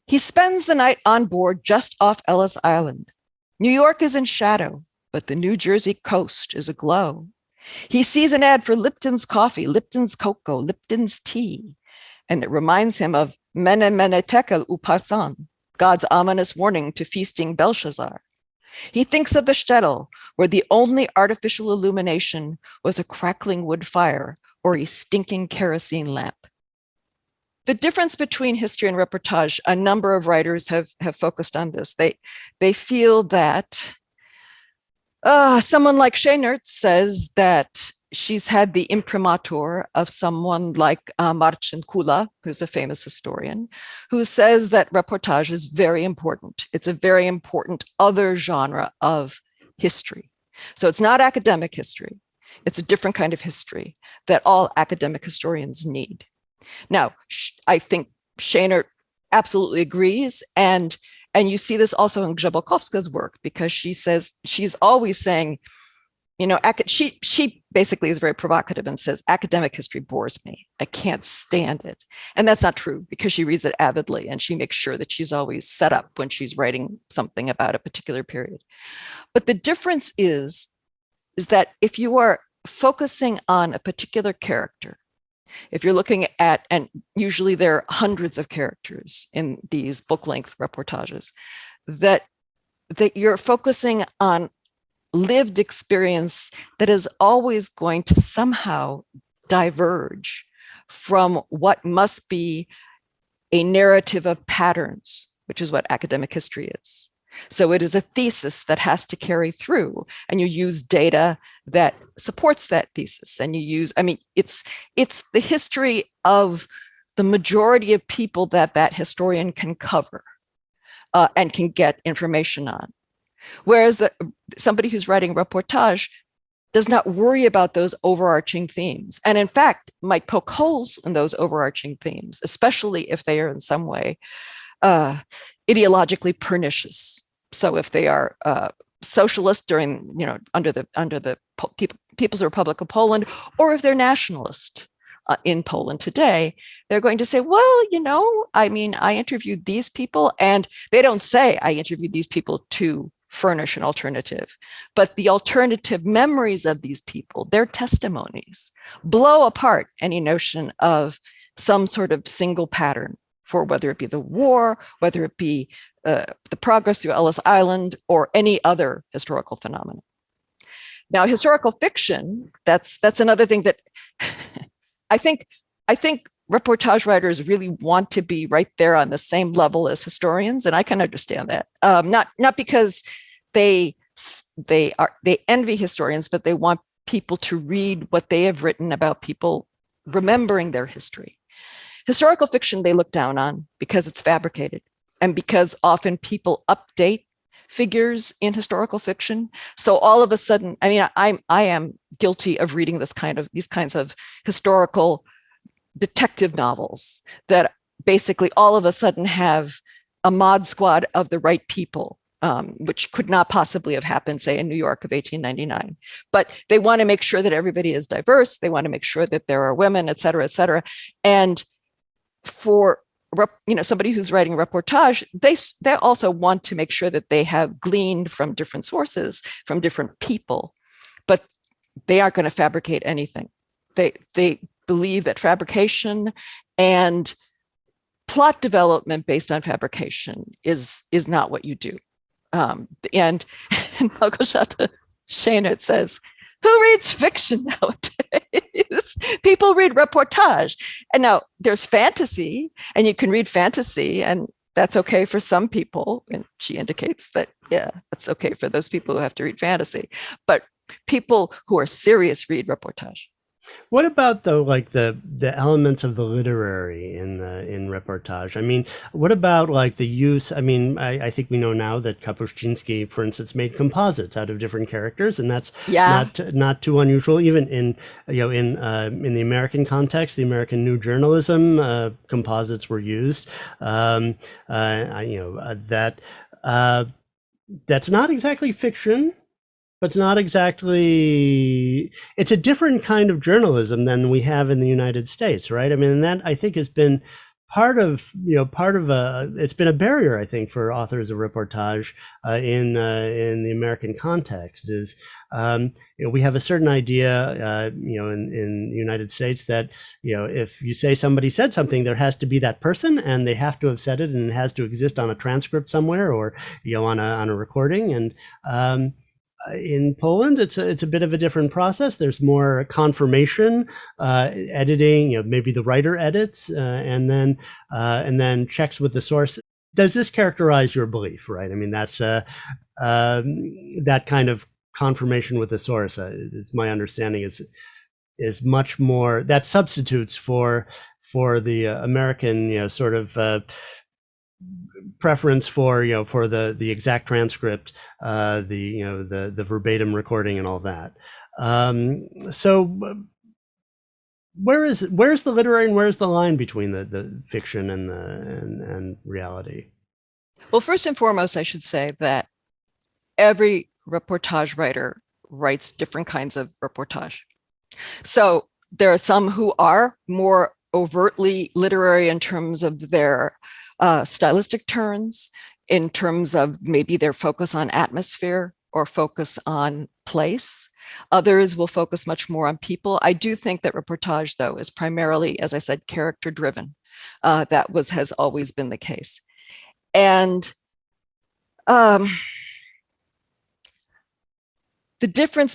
He spends the night on board just off Ellis Island. New York is in shadow, but the New Jersey coast is aglow. He sees an ad for Lipton's coffee, Lipton's cocoa, Lipton's tea, and it reminds him of Mene Mene Tekel Uparsan, God's ominous warning to feasting Belshazzar. He thinks of the shtetl, where the only artificial illumination was a crackling wood fire or a stinking kerosene lamp. The difference between history and reportage, a number of writers have focused on this. They feel that someone like Szejnert says that she's had the imprimatur of someone like Marcin Kula, who's a famous historian, who says that reportage is very important. It's a very important other genre of history. So it's not academic history. It's a different kind of history that all academic historians need. Now, I think Szejnert absolutely agrees, and you see this also in Grzebakowska's work, because she says, she's always saying, you know, she basically is very provocative and says, academic history bores me. I can't stand it. And that's not true, because she reads it avidly and she makes sure that she's always set up when she's writing something about a particular period. But the difference is that if you are focusing on a particular character, if you're looking at, and usually there are hundreds of characters in these book-length reportages, that you're focusing on lived experience that is always going to somehow diverge from what must be a narrative of patterns, which is what academic history is. So it is a thesis that has to carry through, and you use data that supports that thesis. And you use, I mean, it's the history of the majority of people that historian can cover and can get information on. Whereas somebody who's writing reportage does not worry about those overarching themes. And in fact, might poke holes in those overarching themes, especially if they are in some way ideologically pernicious. So if they are socialist during, you know, under the People's Republic of Poland, or if they're nationalist in Poland today, they're going to say, well, you know, I mean, I interviewed these people, and they don't say I interviewed these people to furnish an alternative, but the alternative memories of these people, their testimonies, blow apart any notion of some sort of single pattern for whether it be the war, whether it be the progress through Ellis Island, or any other historical phenomenon. Now, historical fiction, that's another thing that I think reportage writers really want to be right there on the same level as historians, and I can understand that. Not because they envy historians, but they want people to read what they have written about people remembering their history. Historical fiction they look down on because it's fabricated. and because often people update figures in historical fiction. So all of a sudden, I mean, I am guilty of reading these kinds of historical detective novels that basically all of a sudden have a mod squad of the right people, which could not possibly have happened, say, in New York of 1899. But they want to make sure that everybody is diverse. They want to make sure that there are women, et cetera, et cetera. And for somebody who's writing a reportage, they also want to make sure that they have gleaned from different sources, from different people, but they aren't going to fabricate anything. They believe that fabrication and plot development based on fabrication is not what you do. And Małgorzata Szejnert says, who reads fiction nowadays? People read reportage. And now there's fantasy, and you can read fantasy, and that's okay for some people. And she indicates that, yeah, that's okay for those people who have to read fantasy. But people who are serious read reportage. What about though, like the elements of the literary in reportage? I mean, what about like the use? I mean, I think we know now that Kapuściński, for instance, made composites out of different characters, and that's not too unusual. Even in in the American context, the American New Journalism, composites were used. That's not exactly fiction. But it's not exactly, it's a different kind of journalism than we have in the United States, right? I mean, and that I think has been part of it's been a barrier, I think, for authors of reportage in the American context is, we have a certain idea, in the United States that, if you say somebody said something, there has to be that person and they have to have said it and it has to exist on a transcript somewhere or, on a recording. And, in Poland, it's a bit of a different process. There's more confirmation, editing. Maybe the writer edits, and then checks with the source. Does this characterize your belief? Right. I mean, that's that kind of confirmation with the source. Is my understanding is much more that substitutes for the American sort of. Preference for the exact transcript, the verbatim recording and all that. So where's the literary and where's the line between the fiction and reality? Well, first and foremost, I should say that every reportage writer writes different kinds of reportage. So there are some who are more overtly literary in terms of their stylistic turns, in terms of maybe their focus on atmosphere or focus on place. Others will focus much more on people. I do think that reportage, though, is primarily, as I said, character driven. That has always been the case. And the difference,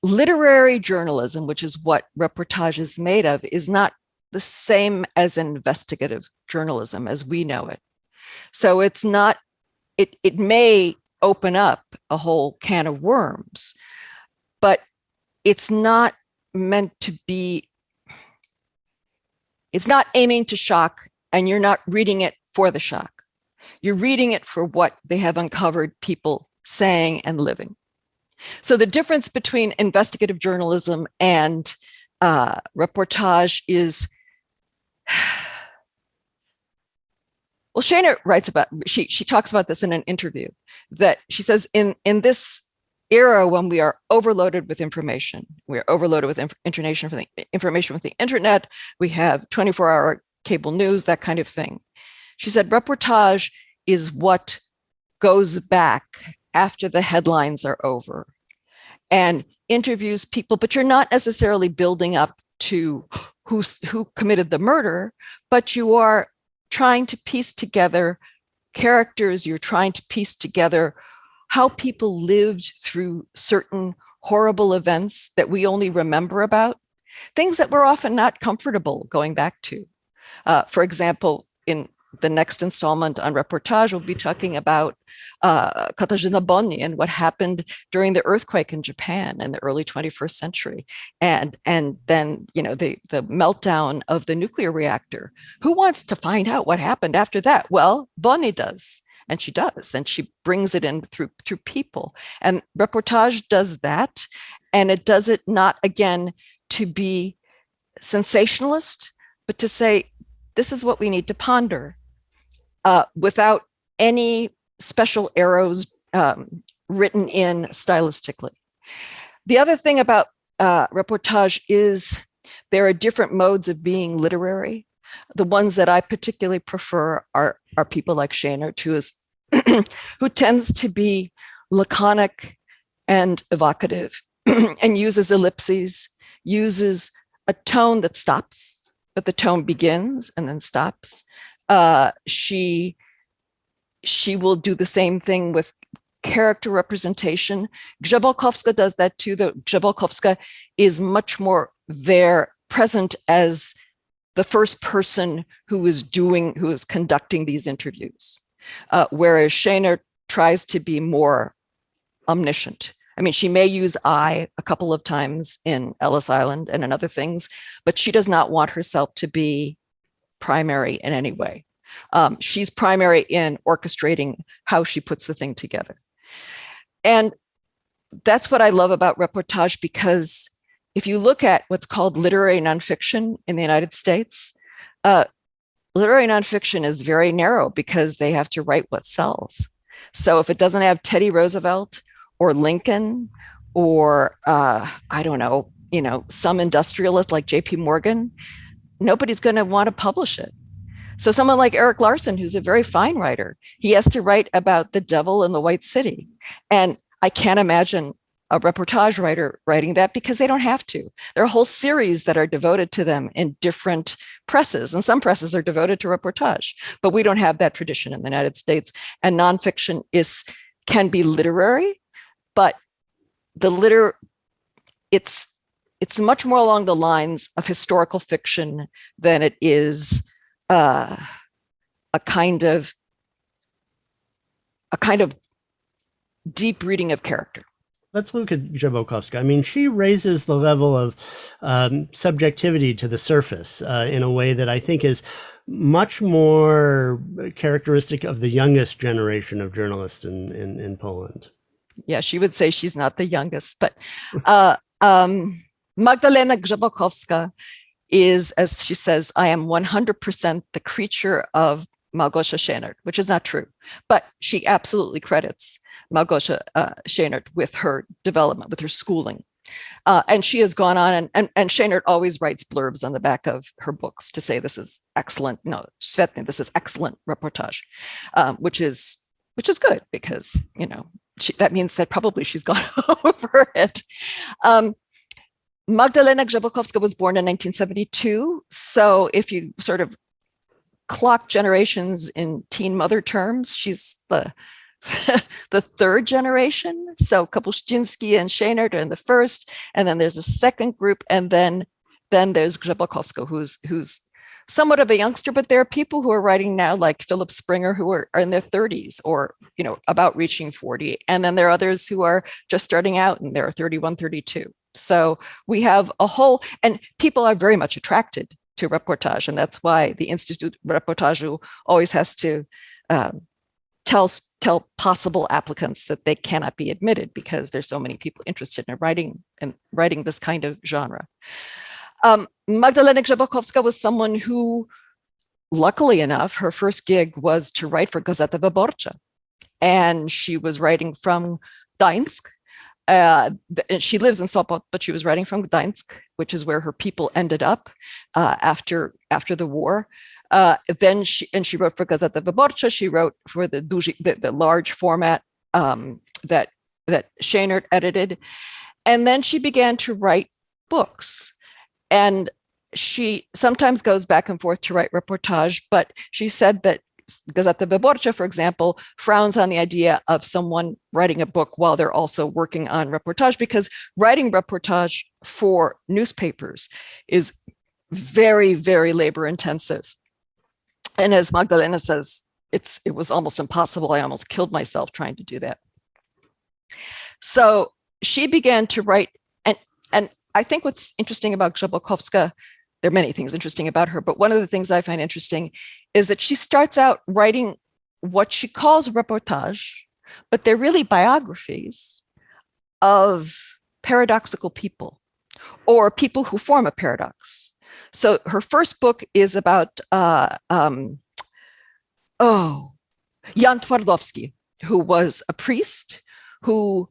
literary journalism, which is what reportage is made of, is not the same as investigative journalism as we know it. So it's not, it may open up a whole can of worms, but it's not meant to be, it's not aiming to shock, and you're not reading it for the shock. You're reading it for what they have uncovered people saying and living. So the difference between investigative journalism and reportage is, well, Szejnert writes about, she talks about this in an interview, that she says in this era when we are overloaded with information, we are overloaded with information with the internet, we have 24-hour cable news, that kind of thing. She said reportage is what goes back after the headlines are over and interviews people, but you're not necessarily building up to who committed the murder, but you are trying to piece together characters, you're trying to piece together how people lived through certain horrible events that we only remember about, things that we're often not comfortable going back to. For example, in the next installment on Reportage, we'll be talking about Katarzyna Bonni and what happened during the earthquake in Japan in the early 21st century. And then, the meltdown of the nuclear reactor. Who wants to find out what happened after that? Well, Bonni does. And she does, and she brings it in through people. And Reportage does that, and it does it not, again, to be sensationalist, but to say, this is what we need to ponder, without any special arrows written in stylistically. The other thing about Reportage is there are different modes of being literary. The ones that I particularly prefer are people like Szejnert, who tends to be laconic and evocative and uses ellipses, uses a tone that stops, but the tone begins and then stops. She will do the same thing with character representation. Grzebakowska does that too, though Grzebakowska is much more there, present as the first person who is conducting these interviews. Whereas Szejnert tries to be more omniscient. I mean, she may use I a couple of times in Ellis Island and in other things, but she does not want herself to be primary in any way. She's primary in orchestrating how she puts the thing together. And that's what I love about Reportage, because if you look at what's called literary nonfiction in the United States, literary nonfiction is very narrow because they have to write what sells. So if it doesn't have Teddy Roosevelt or Lincoln or, some industrialist like J.P. Morgan, nobody's going to want to publish it. So someone like Erik Larson, who's a very fine writer, he has to write about the devil in the White City. And I can't imagine a Reportage writer writing that, because they don't have to. There are whole series that are devoted to them in different presses, and some presses are devoted to Reportage, but we don't have that tradition in the United States. And nonfiction can be literary, but it's much more along the lines of historical fiction than it is a kind of deep reading of character. Let's look at Grzebałkowska. I mean, she raises the level of subjectivity to the surface in a way that I think is much more characteristic of the youngest generation of journalists in Poland. Yeah, she would say she's not the youngest, but Magdalena Grzebałkowska is, as she says, I am 100% the creature of Małgosia Szejnert, which is not true, but she absolutely credits Małgosia Szejnert with her development, with her schooling. And she has gone on, and Szejnert always writes blurbs on the back of her books to say, this is excellent. No, Svetny, this is excellent Reportage, which is good, because, that means that probably she's gone over it. Magdalena Grzebałkowska was born in 1972. So if you sort of clock generations in teen mother terms, she's the third generation. So Kapuściński and Szejnert are in the first, and then there's a second group, and then there's Grzebakowska, who's somewhat of a youngster, but there are people who are writing now, like Philip Springer, who are in their 30s or about reaching 40, and then there are others who are just starting out and they're 31, 32. So we have a whole, and people are very much attracted to Reportage, and that's why the Institute Reportage always has to tell possible applicants that they cannot be admitted because there's so many people interested in writing this kind of genre. Magdalena Grzebałkowska was someone who, luckily enough, her first gig was to write for Gazeta Wyborcza, and she was writing from Gdańsk. She lives in Sopot, but she was writing from Gdańsk, which is where her people ended up after the war. Then she wrote for Gazeta Wyborcza. She wrote for the large format that Szejnert edited, and then she began to write books. And she sometimes goes back and forth to write Reportage, but she said that Gazeta Wyborcza, for example, frowns on the idea of someone writing a book while they're also working on Reportage, because writing Reportage for newspapers is very, very labor intensive. And as Magdalena says, it was almost impossible. I almost killed myself trying to do that. So she began to write, and I think what's interesting about Grzebakowska, there are many things interesting about her, but one of the things I find interesting is that she starts out writing what she calls reportage, but they're really biographies of paradoxical people or people who form a paradox. So her first book is about Jan Twardowski, who was a priest who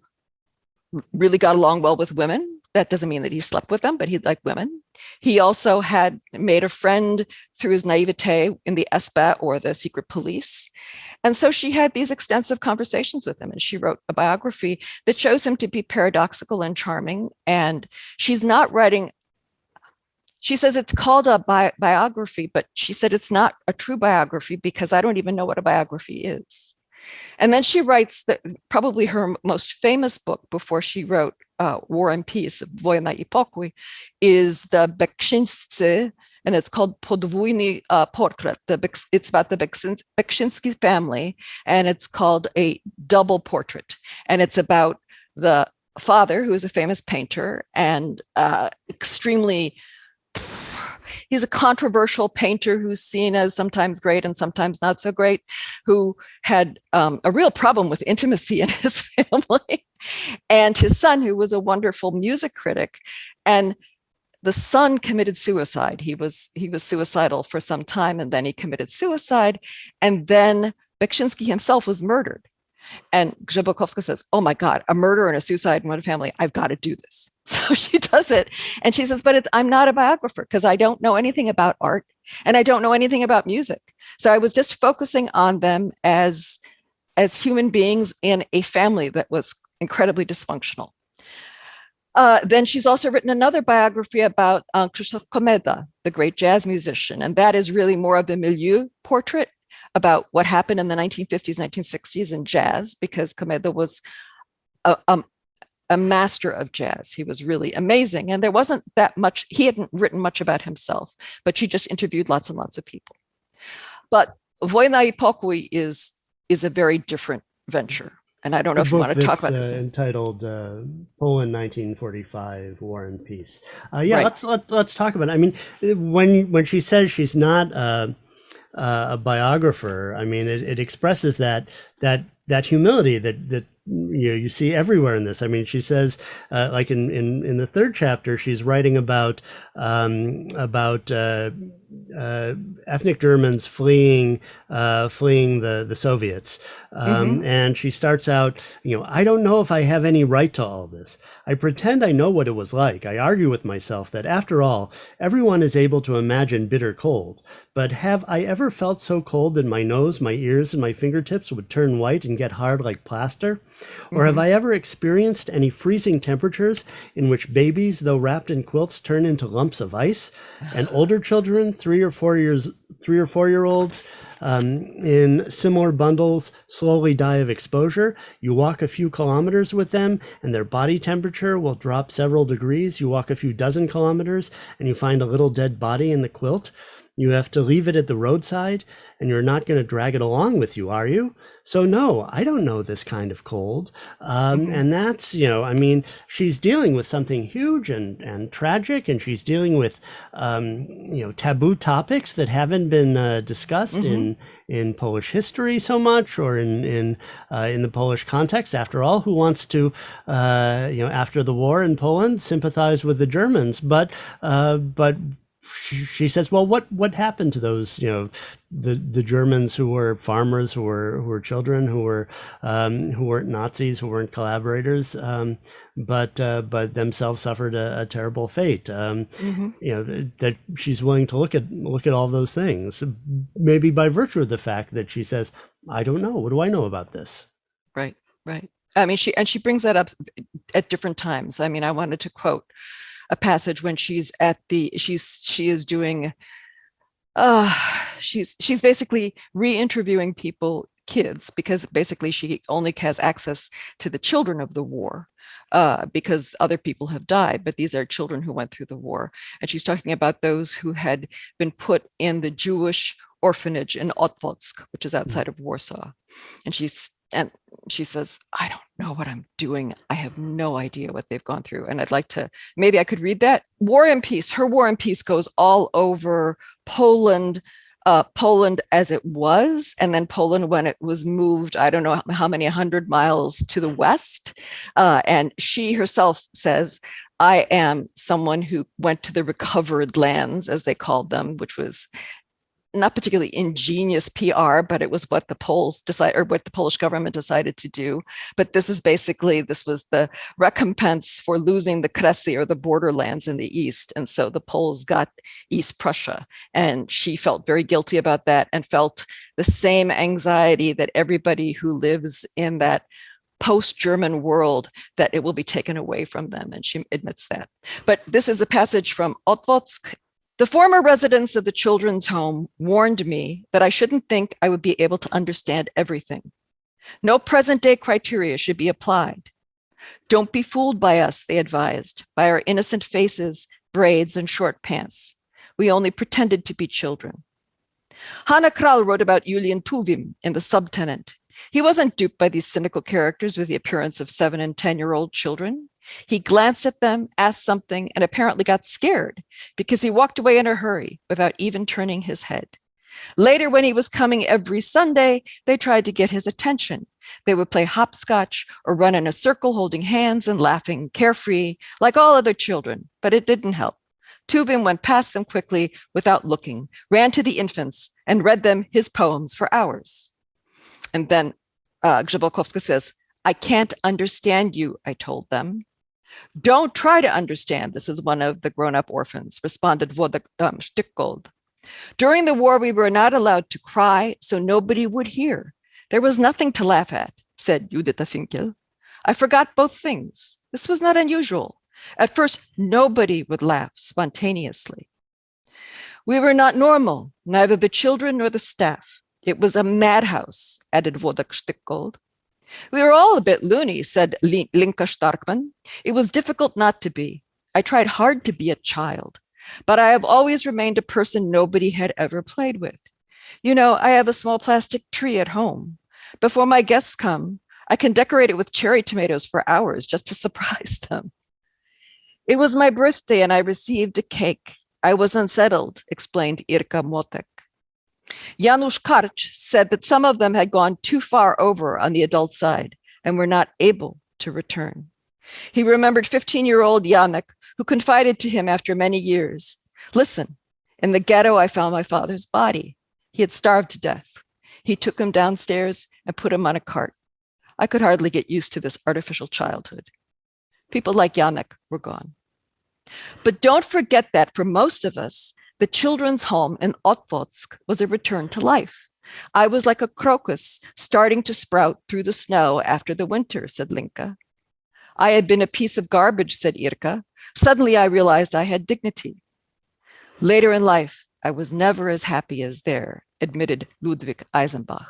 really got along well with women. That doesn't mean that he slept with them, but he liked women. He also had made a friend through his naivete in the SBA, or the secret police. And so she had these extensive conversations with him, and she wrote a biography that shows him to be paradoxical and charming. And she's not writing, she says it's called a biography, but she said it's not a true biography because I don't even know what a biography is. And then she writes that probably her most famous book before she wrote War and Peace, Wojna I Pokój, is the Beksińscy, and it's called Podwójny Portret. It's about the Beksiński family, and it's called a double portrait. And it's about the father, who is a famous painter and he's a controversial painter who's seen as sometimes great and sometimes not so great, who had a real problem with intimacy in his family, and his son, who was a wonderful music critic. And the son committed suicide. He was suicidal for some time, and then he committed suicide. And then Beksiński himself was murdered. And Grzebakowska says, oh my God, a murder and a suicide in one family, I've got to do this. So she does it. And she says, but I'm not a biographer because I don't know anything about art and I don't know anything about music. So I was just focusing on them as human beings in a family that was incredibly dysfunctional. Then she's also written another biography about Krzysztof Komeda, the great jazz musician. And that is really more of a milieu portrait about what happened in the 1950s, 1960s in jazz, because Komeda was a master of jazz. He was really amazing. And there wasn't that much, he hadn't written much about himself, but she just interviewed lots and lots of people. But Wojna I Pokój is a very different venture. And I don't know if you want to talk about this. Entitled Poland 1945, War and Peace. Right. Let's talk about it. I mean, when she says she's not a biographer, I mean, it expresses that humility that you see everywhere in this. I mean, she says, like in the third chapter, she's writing about ethnic Germans fleeing the Soviets, and she starts out, I don't know if I have any right to all this. I pretend I know what it was like. I argue with myself that after all, everyone is able to imagine bitter cold. But have I ever felt so cold that my nose, my ears, and my fingertips would turn white and get hard like plaster? Or have I ever experienced any freezing temperatures in which babies, though wrapped in quilts, turn into lumps of ice, and older children, 3 or 4 year olds, in similar bundles, slowly die of exposure? You walk a few kilometers with them, and their body temperature will drop several degrees. You walk a few dozen kilometers, and you find a little dead body in the quilt. You have to leave it at the roadside, and you're not going to drag it along with you, are you? So no, I don't know this kind of cold. And that's, I mean, she's dealing with something huge and tragic, and she's dealing with, taboo topics that haven't been discussed in Polish history so much, or in the Polish context. After all, who wants to, after the war in Poland, sympathize with the Germans? But she says, well, what happened to those, the Germans who were farmers, who were children, who weren't Nazis, who weren't collaborators, but themselves suffered a terrible fate. That she's willing to look at all those things, maybe by virtue of the fact that she says, I don't know. What do I know about this? Right. I mean, she brings that up at different times. I mean, I wanted to quote a passage when she's she's basically re-interviewing kids, because basically she only has access to the children of the war, because other people have died, but these are children who went through the war. And she's talking about those who had been put in the Jewish orphanage in Otwock, which is outside of Warsaw. And she says, I don't know what I'm doing. I have no idea what they've gone through. And I'd like to, maybe I could read that. War and Peace. Her War and Peace goes all over Poland, Poland as it was, and then Poland when it was moved, I don't know how many 100 miles to the west. And she herself says, I am someone who went to the recovered lands, as they called them, which was not particularly ingenious PR, but it was what the Poles decided, or what the Polish government decided to do. But this was the recompense for losing the Kresy, or the borderlands in the east. And so the Poles got East Prussia, and she felt very guilty about that and felt the same anxiety that everybody who lives in that post-German world, that it will be taken away from them. And she admits that. But this is a passage from Otwock. The former residents of the children's home warned me that I shouldn't think I would be able to understand everything. No present-day criteria should be applied. Don't be fooled by us, they advised, by our innocent faces, braids, and short pants. We only pretended to be children. Hanna Kral wrote about Julian Tuwim in The Subtenant. He wasn't duped by these cynical characters with the appearance of 7 and 10-year-old children. He glanced at them, asked something, and apparently got scared because he walked away in a hurry without even turning his head. Later, when he was coming every Sunday, they tried to get his attention. They would play hopscotch or run in a circle holding hands and laughing carefree like all other children, but it didn't help. Tuwim went past them quickly without looking, ran to the infants, and read them his poems for hours. And then Grzebałkowska says, I can't understand you, I told them. Don't try to understand, this is one of the grown-up orphans, responded Wodek Stickgold. During the war, we were not allowed to cry, so nobody would hear. There was nothing to laugh at, said Judita Finkel. I forgot both things. This was not unusual. At first, nobody would laugh spontaneously. We were not normal, neither the children nor the staff. It was a madhouse, added Wodek Stickgold. We were all a bit loony, said Linka Starkman. It was difficult not to be. I tried hard to be a child, but I have always remained a person nobody had ever played with. You know, I have a small plastic tree at home. Before my guests come, I can decorate it with cherry tomatoes for hours just to surprise them. It was my birthday and I received a cake. I was unsettled, explained Irka Motek. Janusz Karch said that some of them had gone too far over on the adult side and were not able to return. He remembered 15-year-old Janek, who confided to him after many years, listen, in the ghetto, I found my father's body. He had starved to death. He took him downstairs and put him on a cart. I could hardly get used to this artificial childhood. People like Janek were gone. But don't forget that for most of us, the children's home in Otwock was a return to life. I was like a crocus starting to sprout through the snow after the winter, said Linka. I had been a piece of garbage, said Irka. Suddenly I realized I had dignity. Later in life, I was never as happy as there, admitted Ludwig Eisenbach.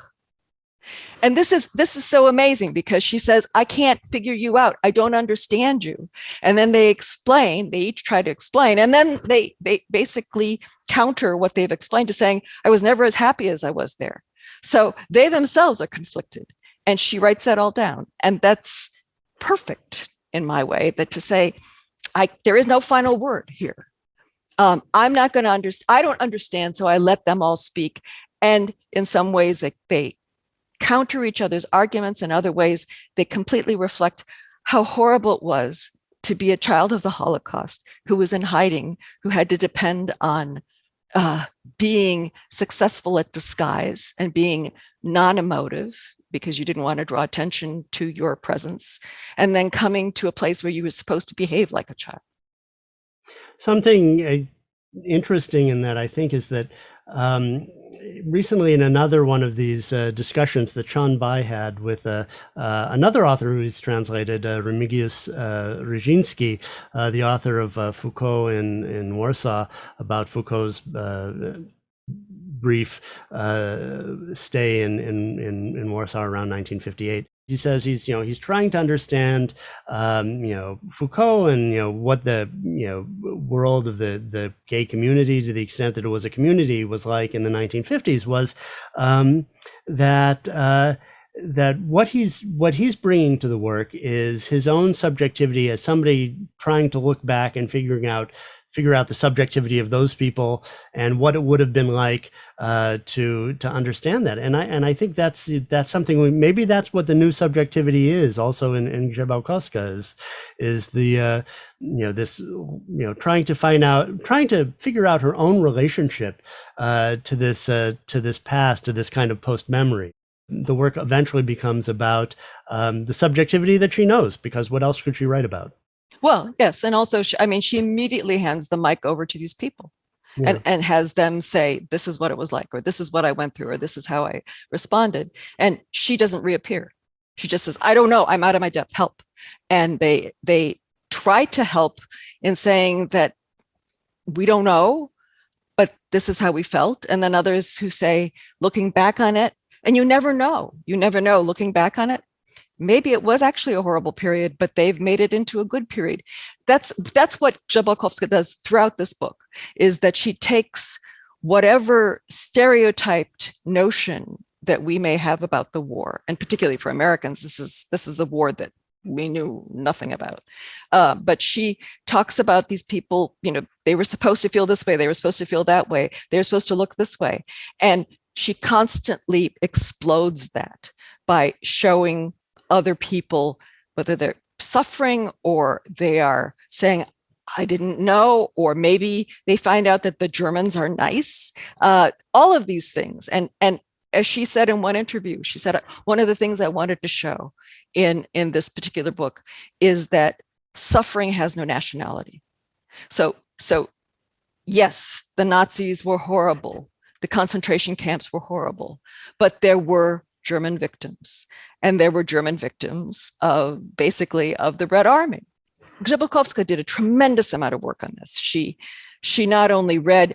And this is so amazing because she says, I can't figure you out. I don't understand you. And then they each try to explain. And then they basically counter what they've explained to saying, I was never as happy as I was there. So they themselves are conflicted. And she writes that all down. And that's perfect in my way, that to say, there is no final word here. I'm not going to understand. I don't understand. So I let them all speak. And in some ways they counter each other's arguments. In other ways, they completely reflect how horrible it was to be a child of the Holocaust, who was in hiding, who had to depend on being successful at disguise and being non-emotive because you didn't want to draw attention to your presence, and then coming to a place where you were supposed to behave like a child. Something interesting in that, I think, is that recently in another one of these discussions that Sean Bai had with another author who he's translated, Remigiusz Rzyński, the author of Foucault in Warsaw, about Foucault's brief stay in Warsaw around 1958. He says he's trying to understand, Foucault and, what the, world of the gay community, to the extent that it was a community, was like in the 1950s, was that what he's bringing to the work is his own subjectivity as somebody trying to look back and figure out the subjectivity of those people and what it would have been like to understand that. And I think that's something, maybe that's what the new subjectivity is also in Grzebałkowska, is the trying to figure out her own relationship to this past, to this kind of post memory. The work eventually becomes about the subjectivity that she knows, because what else could she write about? Well, yes. And also, she immediately hands the mic over to these people, Yeah. and has them say, this is what it was like, or this is what I went through, or this is how I responded. And she doesn't reappear. She just says, I don't know, I'm out of my depth, help. And they try to help in saying that we don't know, but this is how we felt. And then others who say, looking back on it, and you never know looking back on it, maybe it was actually a horrible period, but they've made it into a good period. That's what Grzebakowska does throughout this book, is that she takes whatever stereotyped notion that we may have about the war, and particularly for Americans, this is a war that we knew nothing about. But she talks about these people, they were supposed to feel this way, they were supposed to feel that way, they were supposed to look this way. And she constantly explodes that by showing other people, whether they're suffering or they are saying, I didn't know, or maybe they find out that the Germans are nice, all of these things. And as she said in one interview, she said, one of the things I wanted to show in this particular book is that suffering has no nationality. So yes, the Nazis were horrible. The concentration camps were horrible, but there were German victims, and there were German victims of the Red Army. Grzebakowska did a tremendous amount of work on this. She not only read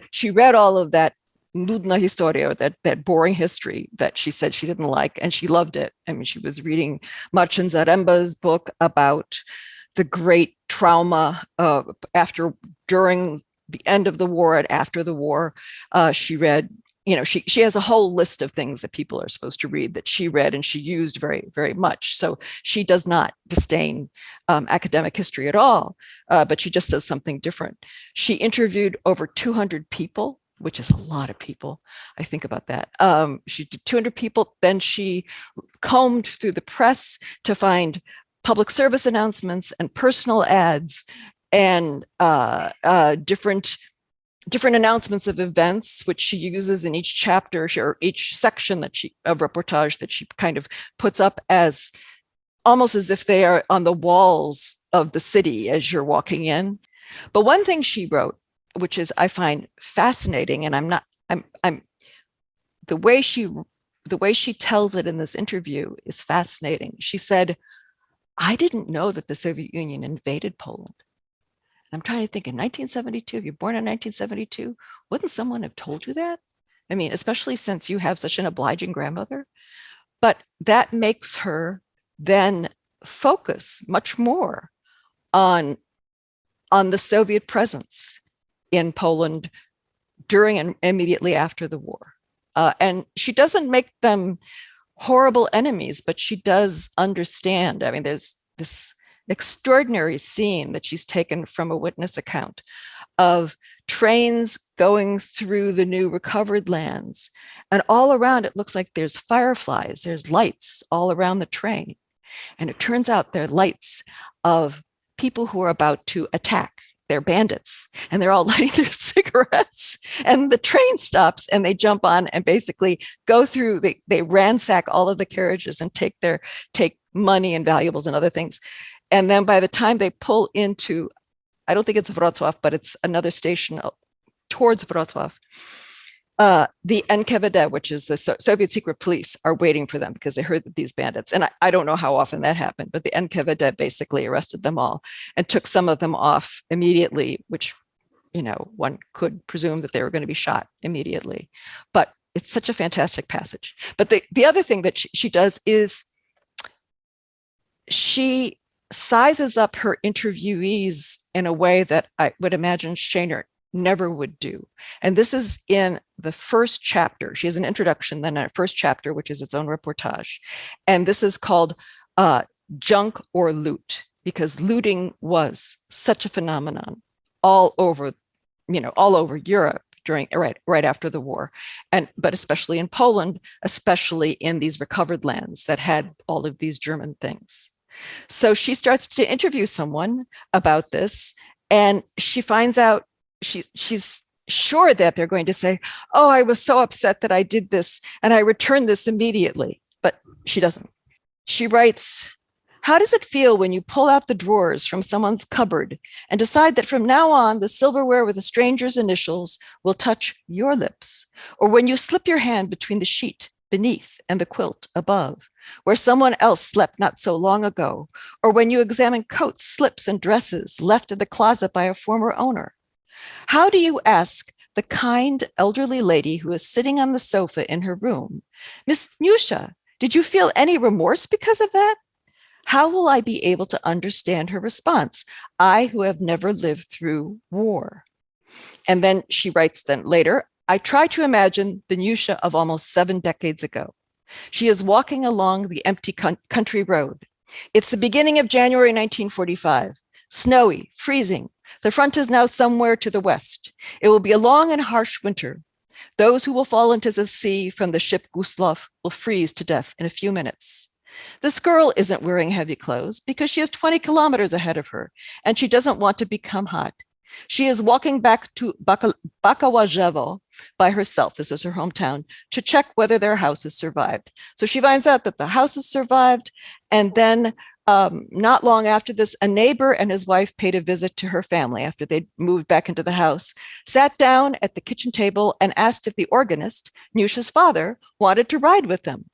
all of that nudna historia, that boring history that she said she didn't like, and she loved it. I mean, she was reading Marcin Zaremba's book about the great trauma during the end of the war and after the war. She read, she has a whole list of things that people are supposed to read that she read and she used very, very much. So she does not disdain academic history at all, but she just does something different. She interviewed over 200 people, which is a lot of people. I think about that. She did 200 people. Then she combed through the press to find public service announcements and personal ads and different announcements of events, which she uses in each chapter or each section of reportage that she kind of puts up as almost as if they are on the walls of the city as you're walking in. But one thing she wrote, which is I find fascinating, and the way she tells it in this interview is fascinating. She said, I didn't know that the Soviet Union invaded Poland. I'm trying to think, in 1972, if you're born in 1972, wouldn't someone have told you that? I mean, especially since you have such an obliging grandmother. But that makes her then focus much more on the Soviet presence in Poland during and immediately after the war. And she doesn't make them horrible enemies, but she does understand. I mean, there's this extraordinary scene that she's taken from a witness account of trains going through the new recovered lands. And all around, it looks like there's fireflies, there's lights all around the train. And it turns out they're lights of people who are about to attack. They're bandits, and they're all lighting their cigarettes. And the train stops and they jump on and basically go through, they ransack all of the carriages and take money and valuables and other things. And then by the time they pull into, I don't think it's Wrocław, but it's another station towards Wrocław, the NKVD, which is the Soviet secret police, are waiting for them because they heard that these bandits, and I don't know how often that happened, but the NKVD basically arrested them all and took some of them off immediately, which, one could presume that they were going to be shot immediately. But it's such a fantastic passage. But the other thing that she does is she sizes up her interviewees in a way that I would imagine Szejnert never would do. And this is in the first chapter. She has an introduction, then a first chapter, which is its own reportage. And this is called Junk or Loot, because looting was such a phenomenon all over, all over Europe during right after the war, but especially in Poland, especially in these recovered lands that had all of these German things. So she starts to interview someone about this, and she finds out she's sure that they're going to say, "Oh, I was so upset that I did this, and I returned this immediately." But she doesn't. She writes, "How does it feel when you pull out the drawers from someone's cupboard and decide that from now on, the silverware with a stranger's initials will touch your lips? Or when you slip your hand between the sheet beneath and the quilt above, where someone else slept not so long ago? Or when you examine coats, slips, and dresses left in the closet by a former owner? How do you ask the kind elderly lady who is sitting on the sofa in her room, 'Miss Nusha, did you feel any remorse because of that?' How will I be able to understand her response? I who have never lived through war." And then she writes then later, "I try to imagine the Nusha of almost 7 decades ago. She is walking along the empty country road. It's the beginning of January 1945, snowy, freezing. The front is now somewhere to the west. It will be a long and harsh winter. Those who will fall into the sea from the ship Guslav will freeze to death in a few minutes. This girl isn't wearing heavy clothes because she has 20 kilometers ahead of her, and she doesn't want to become hot. She is walking back to Bakałażewo by herself, this is her hometown, to check whether their house has survived." So she finds out that the house has survived, and then not long after this, a neighbor and his wife paid a visit to her family after they'd moved back into the house, sat down at the kitchen table and asked if the organist, Nusha's father, wanted to ride with them.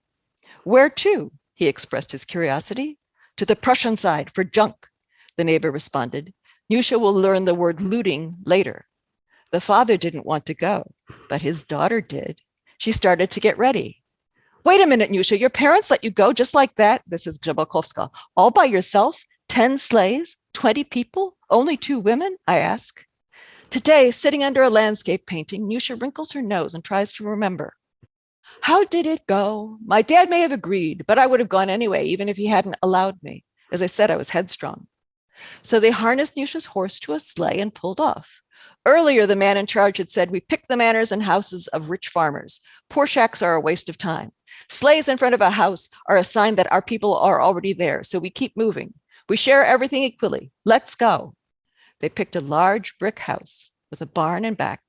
"Where to?" he expressed his curiosity. "To the Prussian side for junk," the neighbor responded. "Nusha will learn the word looting later." The father didn't want to go, but his daughter did. She started to get ready. "Wait a minute, Nusha, your parents let you go just like that?" This is Grzebakowska. "All by yourself? 10 sleighs? 20 people? Only 2 women?" I ask. Today, sitting under a landscape painting, Nusha wrinkles her nose and tries to remember. "How did it go? My dad may have agreed, but I would have gone anyway, even if he hadn't allowed me. As I said, I was headstrong." So they harnessed Nusha's horse to a sleigh and pulled off. Earlier, the man in charge had said, "We pick the manors and houses of rich farmers. Poor shacks are a waste of time. Sleighs in front of a house are a sign that our people are already there, so we keep moving. We share everything equally. Let's go." They picked a large brick house with a barn in back,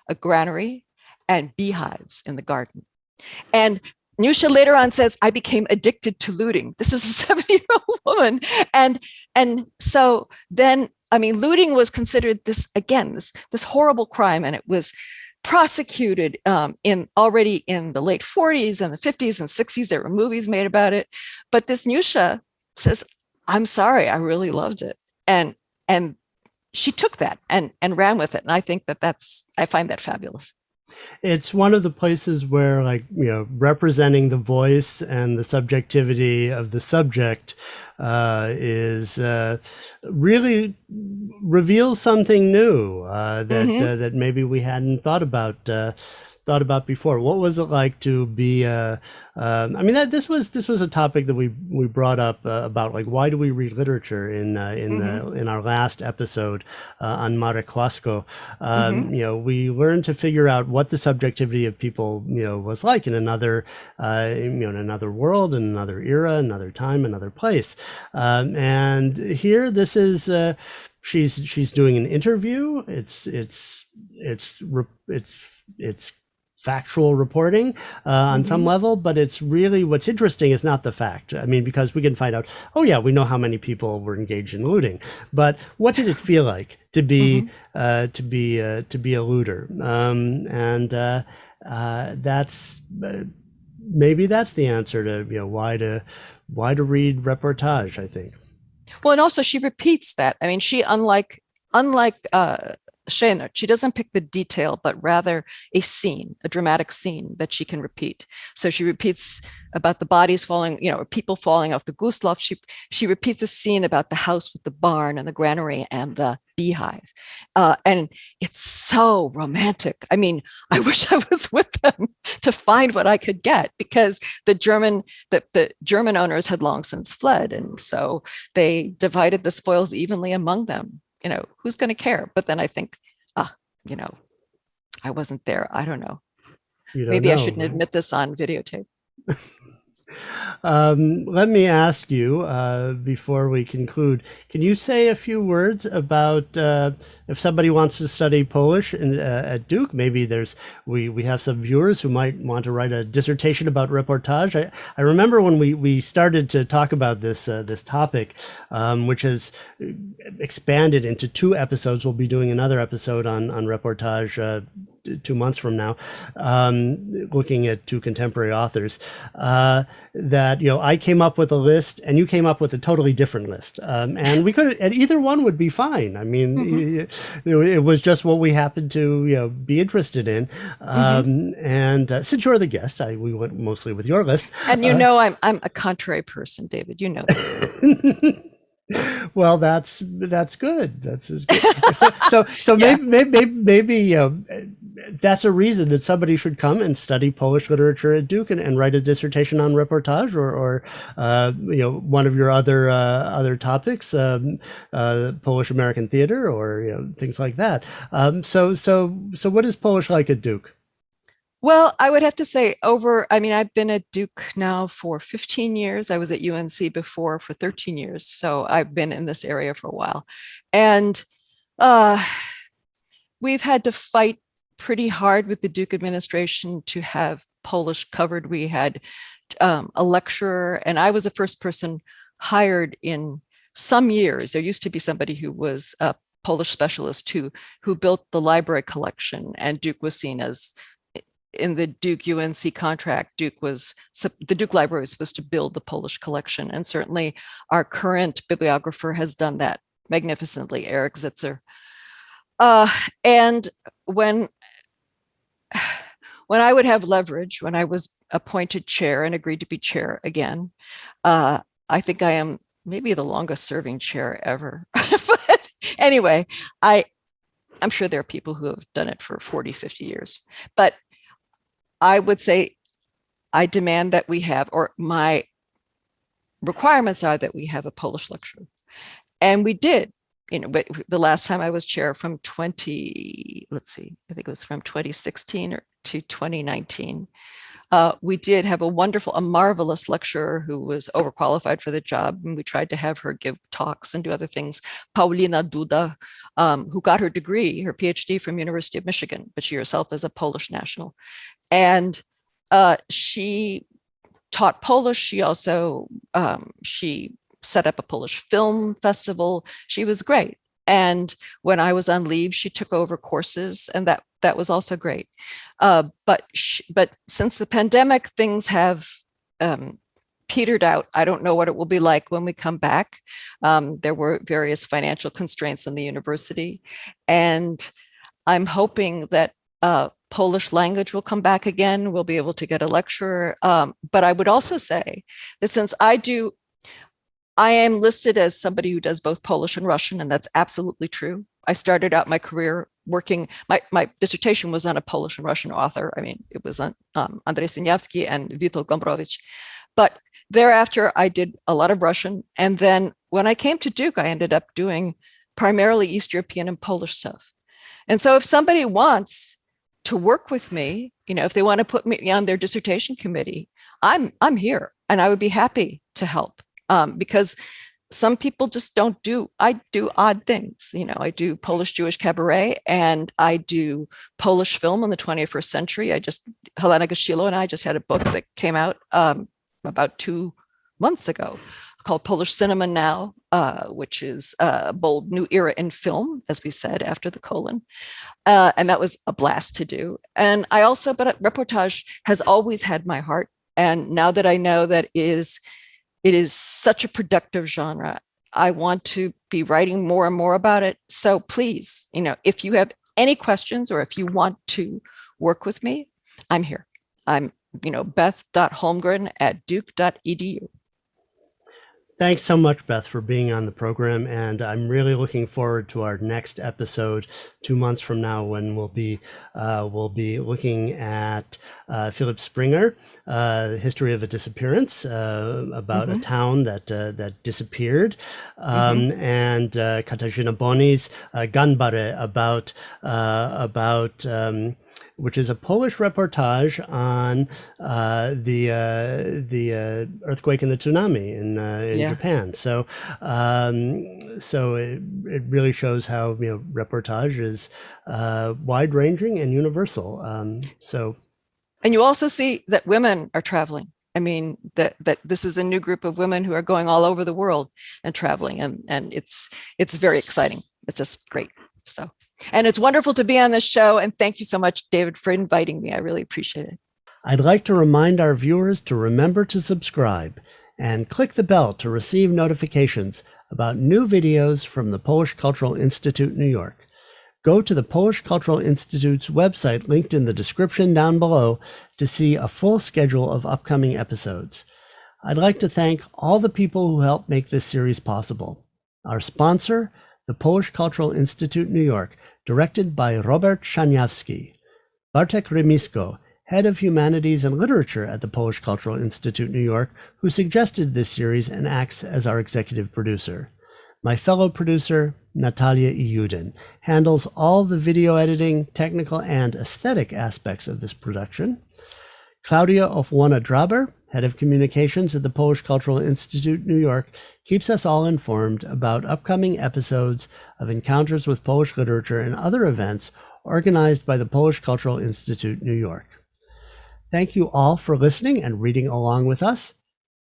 a granary, and beehives in the garden. And Nusha later on says, "I became addicted to looting." This is a 70-year-old woman. And so then, looting was considered this horrible crime, and it was prosecuted already in the late 40s and the 50s and 60s. There were movies made about it. But this Nusha says, "I'm sorry, I really loved it." And she took that and ran with it. And I think I find that fabulous. It's one of the places where, representing the voice and the subjectivity of the subject is really reveals something new that maybe we hadn't thought about before. What was it like to be? This was a topic that we brought up about, like, why do we read literature in our last episode on Marek Łasko. We learned to figure out what the subjectivity of people was like in another in another world, in another era, another time, another place. And here, this is she's doing an interview. It's factual reporting on some level, but it's really, what's interesting is not the fact. Because we can find out, oh yeah, we know how many people were engaged in looting, but what did it feel like to be a looter? That's maybe that's the answer to why to read Reportage, I think. Well, and also she repeats that. She unlike Szejnert, she doesn't pick the detail, but rather a scene, a dramatic scene that she can repeat. So she repeats about the bodies falling, or people falling off the Gustloff. She repeats a scene about the house with the barn and the granary and the beehive. And it's so romantic. I mean, I wish I was with them to find what I could get, because the German owners had long since fled. And so they divided the spoils evenly among them. Who's going to care? But then I think, I wasn't there. I don't know. Maybe I shouldn't admit this on videotape. Let me ask you, before we conclude, can you say a few words about if somebody wants to study Polish at Duke? Maybe we have some viewers who might want to write a dissertation about reportage. I remember when we started to talk about this topic, which has expanded into 2 episodes. We'll be doing another episode on reportage 2 months from now, looking at 2 contemporary authors, that I came up with a list and you came up with a totally different list, and we could, and either one would be fine. I mean, it was just what we happened to be interested in, and since you're the guest, we went mostly with your list. And I'm a contrary person, David. You know that. Well, that's good. That's as good. So maybe that's a reason that somebody should come and study Polish literature at Duke and write a dissertation on reportage, or one of your other topics, Polish American theater, or things like that. So what is Polish like at Duke? Well, I would have to say I've been at Duke now for 15 years. I was at UNC before for 13 years. So I've been in this area for a while. And we've had to fight pretty hard with the Duke administration to have Polish covered. We had a lecturer, and I was the first person hired in some years. There used to be somebody who was a Polish specialist who built the library collection, and Duke was seen as, in the Duke UNC contract, the Duke Library was supposed to build the Polish collection. And certainly our current bibliographer has done that magnificently, Eric Zitzer. And when I would have leverage, when I was appointed chair and agreed to be chair again, I think I am maybe the longest serving chair ever. But anyway, I'm sure there are people who have done it for 40, 50 years. But I would say I demand that we have, or my requirements are that we have a Polish lecturer. And we did, but the last time I was chair from I think it was from 2016 to 2019. We did have a marvelous lecturer who was overqualified for the job. And we tried to have her give talks and do other things. Paulina Duda, who got her degree, her PhD from University of Michigan, but she herself is a Polish national. And she taught Polish. She also, she set up a Polish film festival. She was great. And when I was on leave, she took over courses, and that was also great. But since the pandemic, things have petered out. I don't know what it will be like when we come back. There were various financial constraints on the university, and I'm hoping that Polish language will come back again. We'll be able to get a lecturer. But I would also say that since I am listed as somebody who does both Polish and Russian, and that's absolutely true. I started out my career working, my dissertation was on a Polish and Russian author. I mean, it was on Andrzej Siniawski and Witold Gombrowicz. But thereafter, I did a lot of Russian. And then when I came to Duke, I ended up doing primarily East European and Polish stuff. And so if somebody wants to work with me, if they want to put me on their dissertation committee, I'm here, and I would be happy to help. Because some people just don't I do odd things. I do Polish Jewish cabaret, and I do Polish film in the 21st century. Helena Gashilo and I just had a book that came out about 2 months ago called Polish Cinema Now, which is a bold new era in film, as we said, after the colon. And that was a blast to do. And but reportage has always had my heart. And now that I know that it is such a productive genre, I want to be writing more and more about it. So please, if you have any questions or if you want to work with me, I'm here. I'm, beth.holmgren@duke.edu. Thanks so much, Beth, for being on the program, and I'm really looking forward to our next episode 2 months from now, when we'll be looking at Philip Springer, the history of a disappearance, about a town that disappeared, and Katarzyna Boni's Ganbare, about which is a Polish reportage on the earthquake and the tsunami in Japan. So it really shows how reportage is wide ranging and universal. And you also see that women are traveling. I mean, that this is a new group of women who are going all over the world and traveling, and it's very exciting. It's just great. So. And it's wonderful to be on this show. And thank you so much, David, for inviting me. I really appreciate it. I'd like to remind our viewers to remember to subscribe and click the bell to receive notifications about new videos from the Polish Cultural Institute, New York. Go to the Polish Cultural Institute's website, linked in the description down below, to see a full schedule of upcoming episodes. I'd like to thank all the people who helped make this series possible. Our sponsor, the Polish Cultural Institute, New York, directed by Robert Szaniawski. Bartek Remisko, head of Humanities and Literature at the Polish Cultural Institute, New York, who suggested this series and acts as our executive producer. My fellow producer, Natalia Iudin, handles all the video editing, technical, and aesthetic aspects of this production. Claudia Ofłona-Draber, head of communications at the Polish Cultural Institute, New York, keeps us all informed about upcoming episodes of Encounters with Polish Literature and other events organized by the Polish Cultural Institute, New York. Thank you all for listening and reading along with us.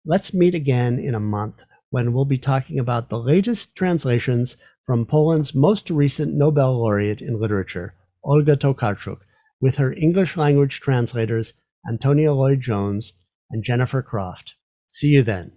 Let's meet again in a month, when we'll be talking about the latest translations from Poland's most recent Nobel laureate in literature, Olga Tokarczuk, with her English language translators, Antonia Lloyd-Jones and Jennifer Croft. See you then.